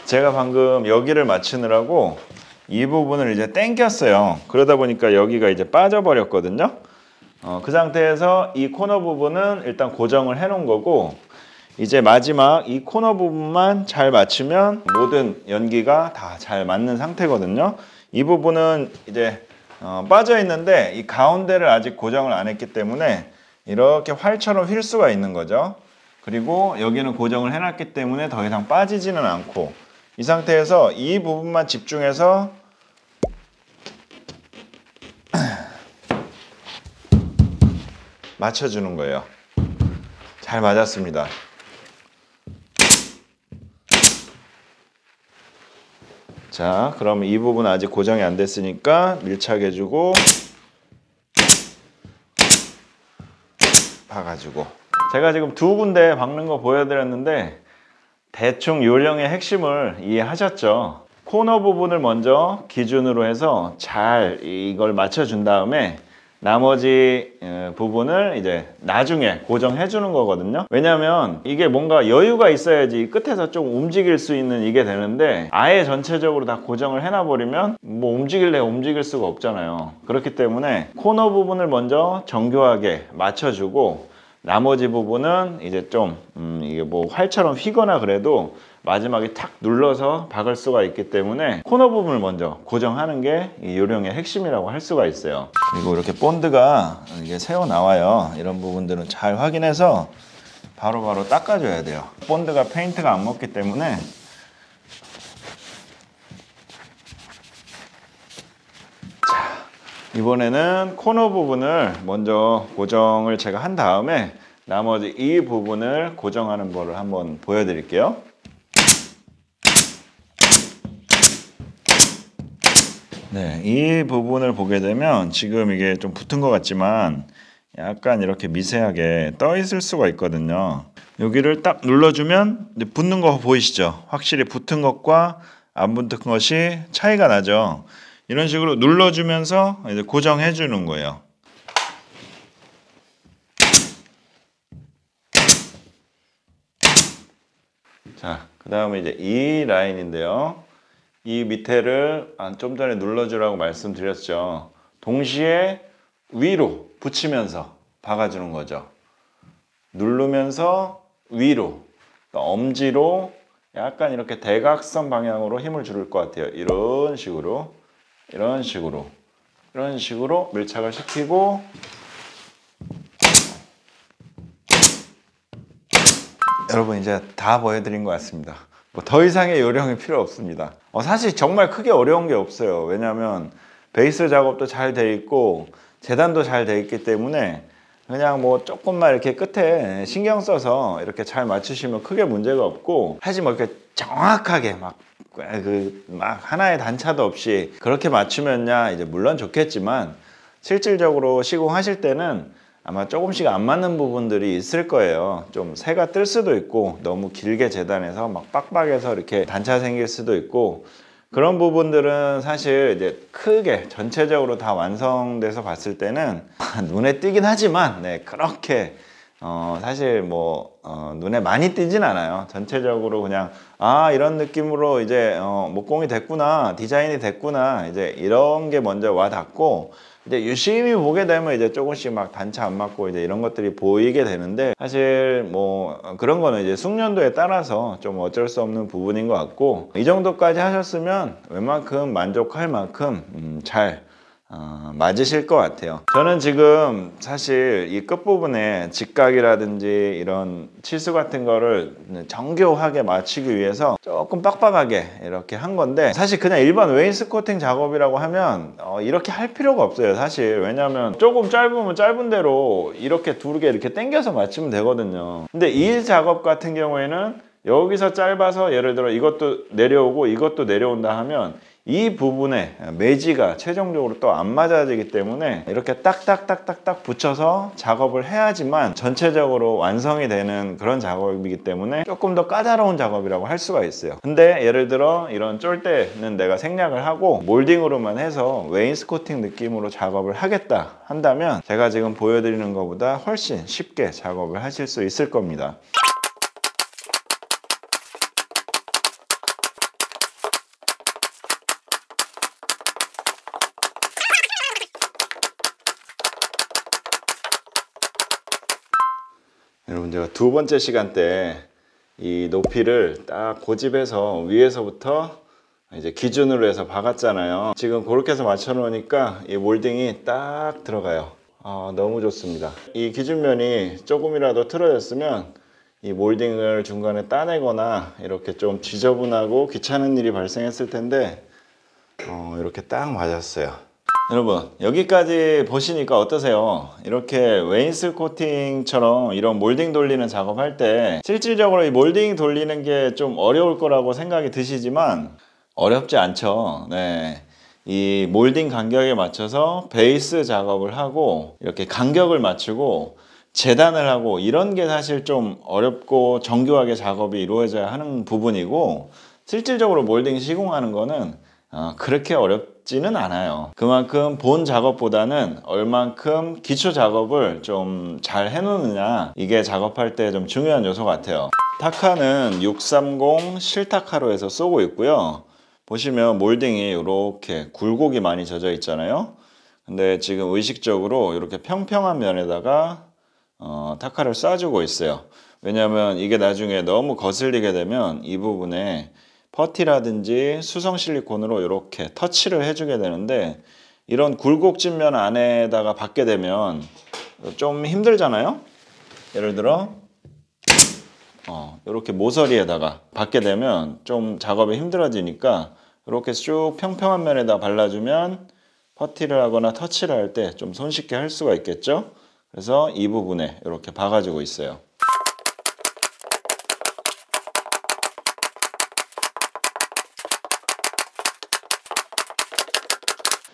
제가 방금 여기를 맞추느라고 이 부분을 이제 당겼어요. 그러다 보니까 여기가 이제 빠져버렸거든요. 그 상태에서 이 코너 부분은 일단 고정을 해 놓은 거고, 이제 마지막 이 코너 부분만 잘 맞추면 모든 연기가 다 잘 맞는 상태거든요. 이 부분은 이제 빠져 있는데 이 가운데를 아직 고정을 안 했기 때문에 이렇게 활처럼 휠 수가 있는 거죠. 그리고 여기는 고정을 해놨기 때문에 더 이상 빠지지는 않고, 이 상태에서 이 부분만 집중해서 맞춰주는 거예요. 잘 맞았습니다. 자, 그럼 이 부분 아직 고정이 안 됐으니까 밀착해주고 박아주고. 제가 지금 두 군데 박는 거 보여드렸는데 대충 요령의 핵심을 이해하셨죠? 코너 부분을 먼저 기준으로 해서 잘 이걸 맞춰준 다음에 나머지 부분을 이제 나중에 고정해 주는 거거든요. 왜냐면 이게 뭔가 여유가 있어야지 끝에서 좀 움직일 수 있는 이게 되는데, 아예 전체적으로 다 고정을 해놔 버리면 뭐 움직일 수가 없잖아요. 그렇기 때문에 코너 부분을 먼저 정교하게 맞춰주고 나머지 부분은 이제 좀 이게 뭐 활처럼 휘거나 그래도 마지막에 탁 눌러서 박을 수가 있기 때문에 코너 부분을 먼저 고정하는 게 이 요령의 핵심이라고 할 수가 있어요. 그리고 이렇게 본드가 이게 새어 나와요. 이런 부분들은 잘 확인해서 바로바로 닦아줘야 돼요. 본드가 페인트가 안 먹기 때문에. 자, 이번에는 코너 부분을 먼저 고정을 제가 한 다음에 나머지 이 부분을 고정하는 거를 한번 보여드릴게요. 네, 이 부분을 보게 되면 지금 이게 좀 붙은 것 같지만 약간 이렇게 미세하게 떠 있을 수가 있거든요. 여기를 딱 눌러주면 붙는 거 보이시죠? 확실히 붙은 것과 안 붙은 것이 차이가 나죠. 이런 식으로 눌러주면서 이제 고정해 주는 거예요. 자, 그 다음에 이제 이 라인인데요. 이 밑에를 좀 전에 눌러주라고 말씀드렸죠. 동시에 위로 붙이면서 박아주는 거죠. 누르면서 위로, 그러니까 엄지로 약간 이렇게 대각선 방향으로 힘을 줄 것 같아요. 이런 식으로, 이런 식으로, 이런 식으로 밀착을 시키고, 여러분 이제 다 보여드린 것 같습니다. 뭐 더 이상의 요령이 필요 없습니다. 사실 정말 크게 어려운 게 없어요. 왜냐하면 베이스 작업도 잘 돼 있고 재단도 잘 돼 있기 때문에 그냥 뭐 조금만 이렇게 끝에 신경 써서 이렇게 잘 맞추시면 크게 문제가 없고, 사실 뭐 이렇게 정확하게 막 하나의 단차도 없이 그렇게 맞추면야 이제 물론 좋겠지만 실질적으로 시공하실 때는 아마 조금씩 안 맞는 부분들이 있을 거예요. 좀 새가 뜰 수도 있고 너무 길게 재단해서 막 빡빡해서 이렇게 단차 생길 수도 있고, 그런 부분들은 사실 이제 크게 전체적으로 다 완성돼서 봤을 때는 눈에 띄긴 하지만 그렇게 사실 뭐 눈에 많이 띄진 않아요. 전체적으로 그냥 이런 느낌으로 이제 목공이 됐구나, 디자인이 됐구나, 이제 이런 게 먼저 와 닿고, 이제 유심히 보게 되면 이제 조금씩 막 단차 안 맞고 이제 이런 것들이 보이게 되는데, 사실 뭐 그런 거는 이제 숙련도에 따라서 좀 어쩔 수 없는 부분인 것 같고, 이 정도까지 하셨으면 웬만큼 만족할 만큼 잘 맞으실 것 같아요. 저는 지금 사실 이 끝부분에 직각이라든지 이런 치수 같은 거를 정교하게 맞추기 위해서 조금 빡빡하게 이렇게 한 건데, 사실 그냥 일반 웨인스코팅 작업이라고 하면 이렇게 할 필요가 없어요 사실. 왜냐면 조금 짧으면 짧은 대로 이렇게 두 개 이렇게 당겨서 맞추면 되거든요. 근데 이 작업 같은 경우에는 여기서 짧아서 예를 들어 이것도 내려오고 이것도 내려온다 하면 이 부분에 매지가 최종적으로 또 안 맞아지기 때문에 이렇게 딱딱딱딱딱 붙여서 작업을 해야지만 전체적으로 완성이 되는 그런 작업이기 때문에 조금 더 까다로운 작업이라고 할 수가 있어요. 근데 예를 들어 이런 쫄대는 내가 생략을 하고 몰딩으로만 해서 웨인스코팅 느낌으로 작업을 하겠다 한다면 제가 지금 보여드리는 것보다 훨씬 쉽게 작업을 하실 수 있을 겁니다. 여러분, 제가 두 번째 시간 때 이 높이를 딱 고집해서 위에서부터 이제 기준으로 해서 박았잖아요. 지금 그렇게 해서 맞춰 놓으니까 이 몰딩이 딱 들어가요. 너무 좋습니다. 이 기준면이 조금이라도 틀어졌으면 이 몰딩을 중간에 따내거나 이렇게 좀 지저분하고 귀찮은 일이 발생했을 텐데 이렇게 딱 맞았어요. 여러분 여기까지 보시니까 어떠세요? 이렇게 웨인스 코팅처럼 이런 몰딩 돌리는 작업할 때 실질적으로 이 몰딩 돌리는 게 좀 어려울 거라고 생각이 드시지만 어렵지 않죠. 네. 이 몰딩 간격에 맞춰서 베이스 작업을 하고 이렇게 간격을 맞추고 재단을 하고 이런 게 사실 좀 어렵고 정교하게 작업이 이루어져야 하는 부분이고, 실질적으로 몰딩 시공하는 거는 그렇게 어렵지는 않아요. 그만큼 본 작업보다는 얼만큼 기초 작업을 좀 잘 해놓느냐, 이게 작업할 때 좀 중요한 요소 같아요. 타카는 630 실타카로 해서 쏘고 있고요. 보시면 몰딩이 이렇게 굴곡이 많이 젖어 있잖아요. 근데 지금 의식적으로 이렇게 평평한 면에다가 타카를 쏴주고 있어요. 왜냐하면 이게 나중에 너무 거슬리게 되면 이 부분에 퍼티라든지 수성 실리콘으로 이렇게 터치를 해주게 되는데, 이런 굴곡진 면 안에다가 받게 되면 좀 힘들잖아요. 예를 들어 이렇게 모서리에다가 받게 되면 좀 작업이 힘들어지니까 이렇게 쭉 평평한 면에다 발라주면 퍼티를 하거나 터치를 할 때 좀 손쉽게 할 수가 있겠죠. 그래서 이 부분에 이렇게 박아주고 있어요.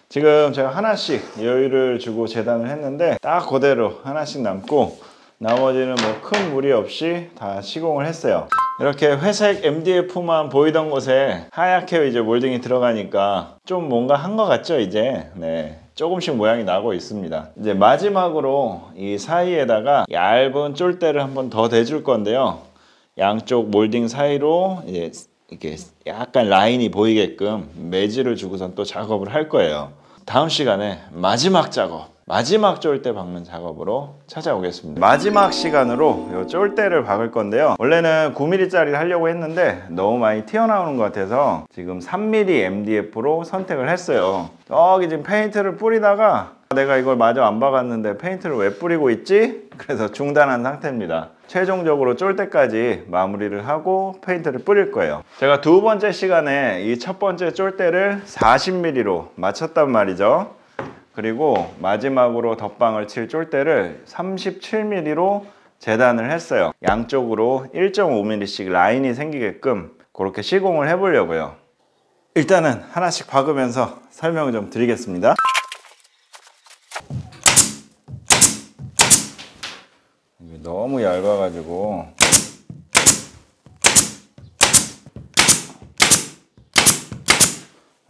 지금 제가 하나씩 여유를 주고 재단을 했는데 딱 그대로 하나씩 남고, 나머지는 뭐 큰 무리 없이 다 시공을 했어요. 이렇게 회색 MDF만 보이던 곳에 하얗게 이제 몰딩이 들어가니까 좀 뭔가 한 것 같죠, 이제. 네. 조금씩 모양이 나고 있습니다. 이제 마지막으로 이 사이에다가 얇은 쫄대를 한번 더 대줄 건데요. 양쪽 몰딩 사이로 이제 이렇게 약간 라인이 보이게끔 매질을 주고선 또 작업을 할 거예요. 다음 시간에 마지막 작업, 마지막 쫄대 박는 작업으로 찾아오겠습니다. 마지막 시간으로 이 쫄대를 박을 건데요. 원래는 9mm짜리를 하려고 했는데 너무 많이 튀어나오는 것 같아서 지금 3mm MDF로 선택을 했어요. 저기 지금 페인트를 뿌리다가 내가 이걸 마저 안 박았는데 페인트를 왜 뿌리고 있지? 그래서 중단한 상태입니다. 최종적으로 쫄대까지 마무리를 하고 페인트를 뿌릴 거예요. 제가 두 번째 시간에 이 첫 번째 쫄대를 40mm로 맞췄단 말이죠. 그리고 마지막으로 덧방을 칠 쫄대를 37mm로 재단을 했어요. 양쪽으로 1.5mm씩 라인이 생기게끔 그렇게 시공을 해보려고요. 일단은 하나씩 박으면서 설명을 좀 드리겠습니다. 이게 너무 얇아가지고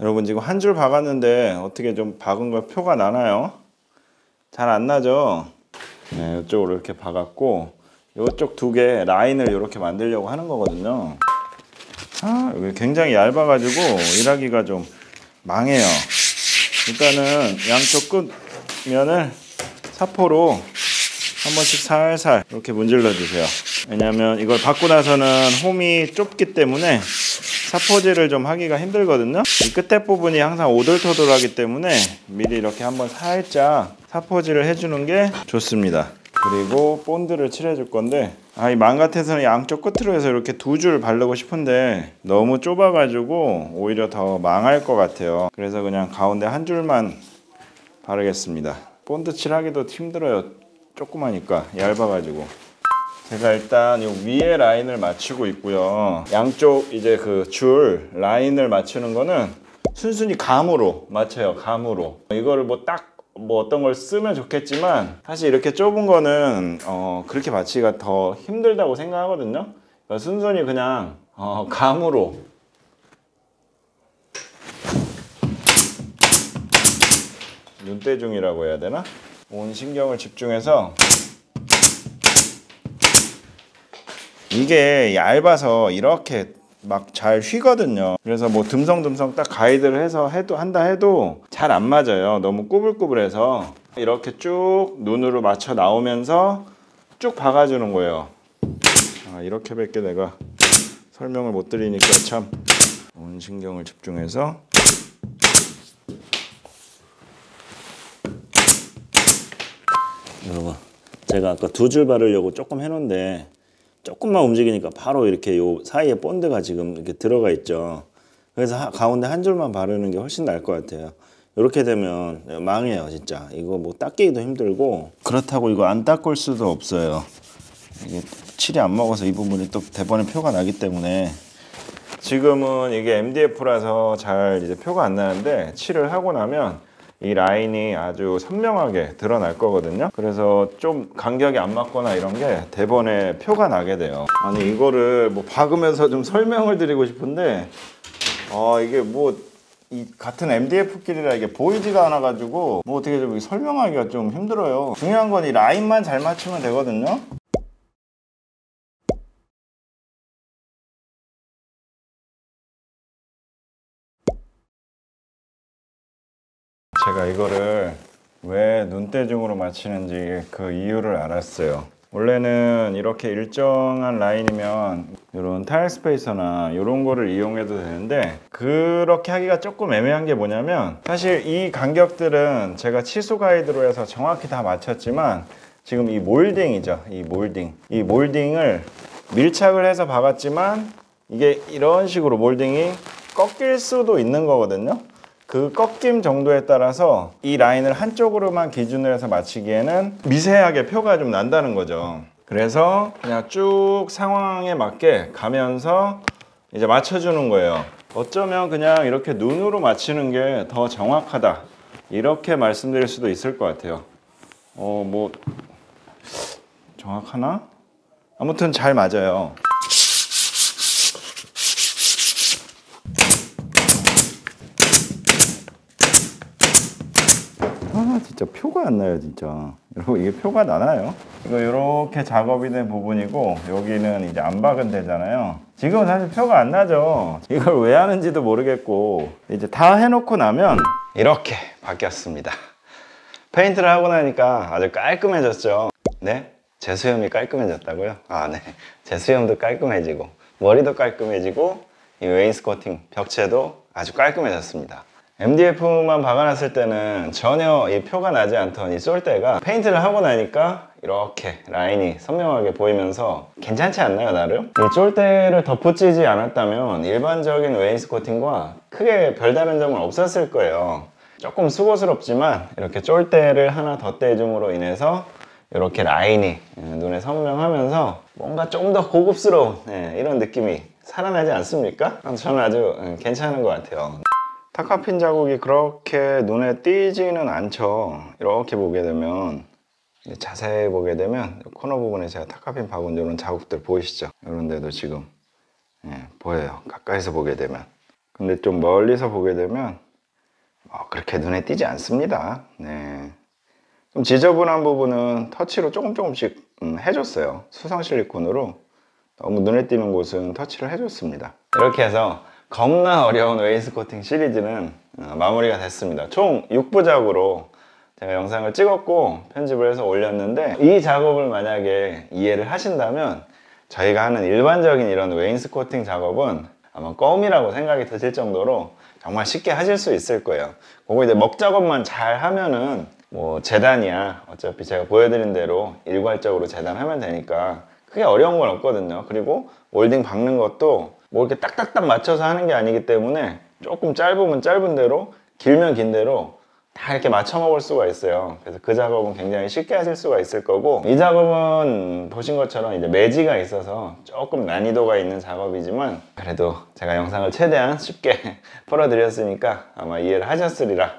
여러분 지금 한 줄 박았는데 어떻게 좀 박은 거 표가 나나요? 잘 안 나죠? 네, 이쪽으로 이렇게 박았고 이쪽 두 개 라인을 이렇게 만들려고 하는 거거든요. 여기 굉장히 얇아가지고 일하기가 좀 망해요. 일단은 양쪽 끝면을 사포로 한 번씩 살살 이렇게 문질러 주세요. 왜냐면 이걸 박고 나서는 홈이 좁기 때문에 사포질을 좀 하기가 힘들거든요. 이 끝에 부분이 항상 오돌토돌하기 때문에 미리 이렇게 한번 살짝 사포질을 해주는 게 좋습니다. 그리고 본드를 칠해줄 건데 이 망 같아서는 양쪽 끝으로 해서 이렇게 두 줄 바르고 싶은데 너무 좁아가지고 오히려 더 망할 것 같아요. 그래서 그냥 가운데 한 줄만 바르겠습니다. 본드 칠하기도 힘들어요. 조그마니까 얇아가지고. 제가 일단 이 위에 라인을 맞추고 있고요. 양쪽 이제 그 줄 라인을 맞추는 거는 순순히 감으로 맞춰요. 감으로. 이거를 뭐 어떤 걸 쓰면 좋겠지만 사실 이렇게 좁은 거는 그렇게 맞추기가 더 힘들다고 생각하거든요. 그러니까 순순히 그냥 감으로. 눈대중이라고 해야 되나? 온 신경을 집중해서. 이게 얇아서 이렇게 막 잘 휘거든요. 그래서 뭐 듬성듬성 딱 가이드를 해서 한다 해도 잘 안 맞아요. 너무 꾸불꾸불해서 이렇게 쭉 눈으로 맞춰 나오면서 쭉 박아주는 거예요. 이렇게밖에 내가 설명을 못 드리니까 참 온 신경을 집중해서 여러분, 제가 아까 두 줄 바르려고 조금 해놓은데 조금만 움직이니까 바로 이렇게 요 사이에 본드가 지금 이렇게 들어가 있죠. 그래서 가운데 한 줄만 바르는 게 훨씬 나을 것 같아요. 이렇게 되면 망해요 진짜. 이거 뭐 닦기도 힘들고, 그렇다고 이거 안 닦을 수도 없어요. 이게 칠이 안 먹어서 이 부분이 또 대번에 표가 나기 때문에. 지금은 이게 MDF라서 잘 이제 표가 안 나는데, 칠을 하고 나면 이 라인이 아주 선명하게 드러날 거거든요. 그래서 좀 간격이 안 맞거나 이런 게 대번에 표가 나게 돼요. 아니 이거를 뭐 박으면서 좀 설명을 드리고 싶은데 이게 뭐 이 같은 MDF끼리라 이게 보이지가 않아 가지고 뭐 어떻게 좀 설명하기가 좀 힘들어요. 중요한 건 이 라인만 잘 맞추면 되거든요. 제가 이거를 왜 눈대중으로 맞추는지 그 이유를 알았어요. 원래는 이렇게 일정한 라인이면 이런 타일 스페이서나 이런 거를 이용해도 되는데, 그렇게 하기가 조금 애매한 게 뭐냐면, 사실 이 간격들은 제가 치수 가이드로 해서 정확히 다 맞췄지만 지금 이 몰딩이죠. 이 몰딩을 밀착을 해서 박았지만 이게 이런 식으로 몰딩이 꺾일 수도 있는 거거든요. 그 꺾임 정도에 따라서 이 라인을 한쪽으로만 기준으로 해서 맞추기에는 미세하게 표가 좀 난다는 거죠. 그래서 그냥 쭉 상황에 맞게 가면서 이제 맞춰주는 거예요. 어쩌면 그냥 이렇게 눈으로 맞추는 게 더 정확하다, 이렇게 말씀드릴 수도 있을 것 같아요. 뭐 정확하나? 아무튼 잘 맞아요. 진짜 표가 안 나요 진짜. 여러분 이게 표가 나나요? 이거 이렇게 작업이 된 부분이고, 여기는 이제 안 박은 데잖아요. 지금은 사실 표가 안 나죠. 이걸 왜 하는지도 모르겠고, 이제 다 해놓고 나면 이렇게 바뀌었습니다. 페인트를 하고 나니까 아주 깔끔해졌죠. 네? 제 수염이 깔끔해졌다고요? 네. 제 수염도 깔끔해지고 머리도 깔끔해지고 이 웨인스코팅 벽체도 아주 깔끔해졌습니다. MDF만 박아놨을 때는 전혀 이 표가 나지 않던 이 쏠대가 페인트를 하고 나니까 이렇게 라인이 선명하게 보이면서 괜찮지 않나요, 나름? 이 쏠대를 덧붙이지 않았다면 일반적인 웨인스코팅과 크게 별다른 점은 없었을 거예요. 조금 수고스럽지만 이렇게 쫄대를 하나 덧대줌으로 인해서 이렇게 라인이 눈에 선명하면서 뭔가 좀 더 고급스러운 이런 느낌이 살아나지 않습니까? 저는 아주 괜찮은 것 같아요. 타카핀 자국이 그렇게 눈에 띄지는 않죠. 이렇게 보게 되면, 자세히 보게 되면 코너 부분에 제가 타카핀 박은 이런 자국들 보이시죠? 이런 데도 지금 보여요, 가까이서 보게 되면. 근데 좀 멀리서 보게 되면 그렇게 눈에 띄지 않습니다. 좀 지저분한 부분은 터치로 조금씩 해줬어요. 수성 실리콘으로 너무 눈에 띄는 곳은 터치를 해줬습니다. 이렇게 해서 겁나 어려운 웨인스코팅 시리즈는 마무리가 됐습니다. 총 6부작으로 제가 영상을 찍었고 편집을 해서 올렸는데, 이 작업을 만약에 이해를 하신다면 저희가 하는 일반적인 이런 웨인스코팅 작업은 아마 껌이라고 생각이 드실 정도로 정말 쉽게 하실 수 있을 거예요. 그거 이제 먹 작업만 잘 하면은 뭐 재단이야 어차피 제가 보여드린 대로 일괄적으로 재단하면 되니까 크게 어려운 건 없거든요. 그리고 몰딩 박는 것도 뭐 이렇게 딱딱딱 맞춰서 하는 게 아니기 때문에 조금 짧으면 짧은 대로, 길면 긴 대로 다 이렇게 맞춰 먹을 수가 있어요. 그래서 그 작업은 굉장히 쉽게 하실 수가 있을 거고, 이 작업은 보신 것처럼 이제 매지가 있어서 조금 난이도가 있는 작업이지만 그래도 제가 영상을 최대한 쉽게 풀어드렸으니까 아마 이해를 하셨으리라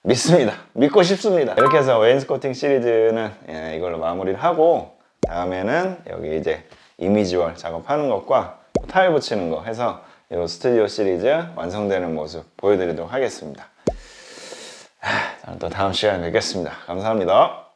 믿습니다. 믿고 싶습니다. 이렇게 해서 웨인스코팅 시리즈는 이걸로 마무리를 하고, 다음에는 여기 이제 이미지월 작업하는 것과 타일 붙이는 거 해서 이 스튜디오 시리즈 완성되는 모습 보여드리도록 하겠습니다. 또 다음 시간에 뵙겠습니다. 감사합니다.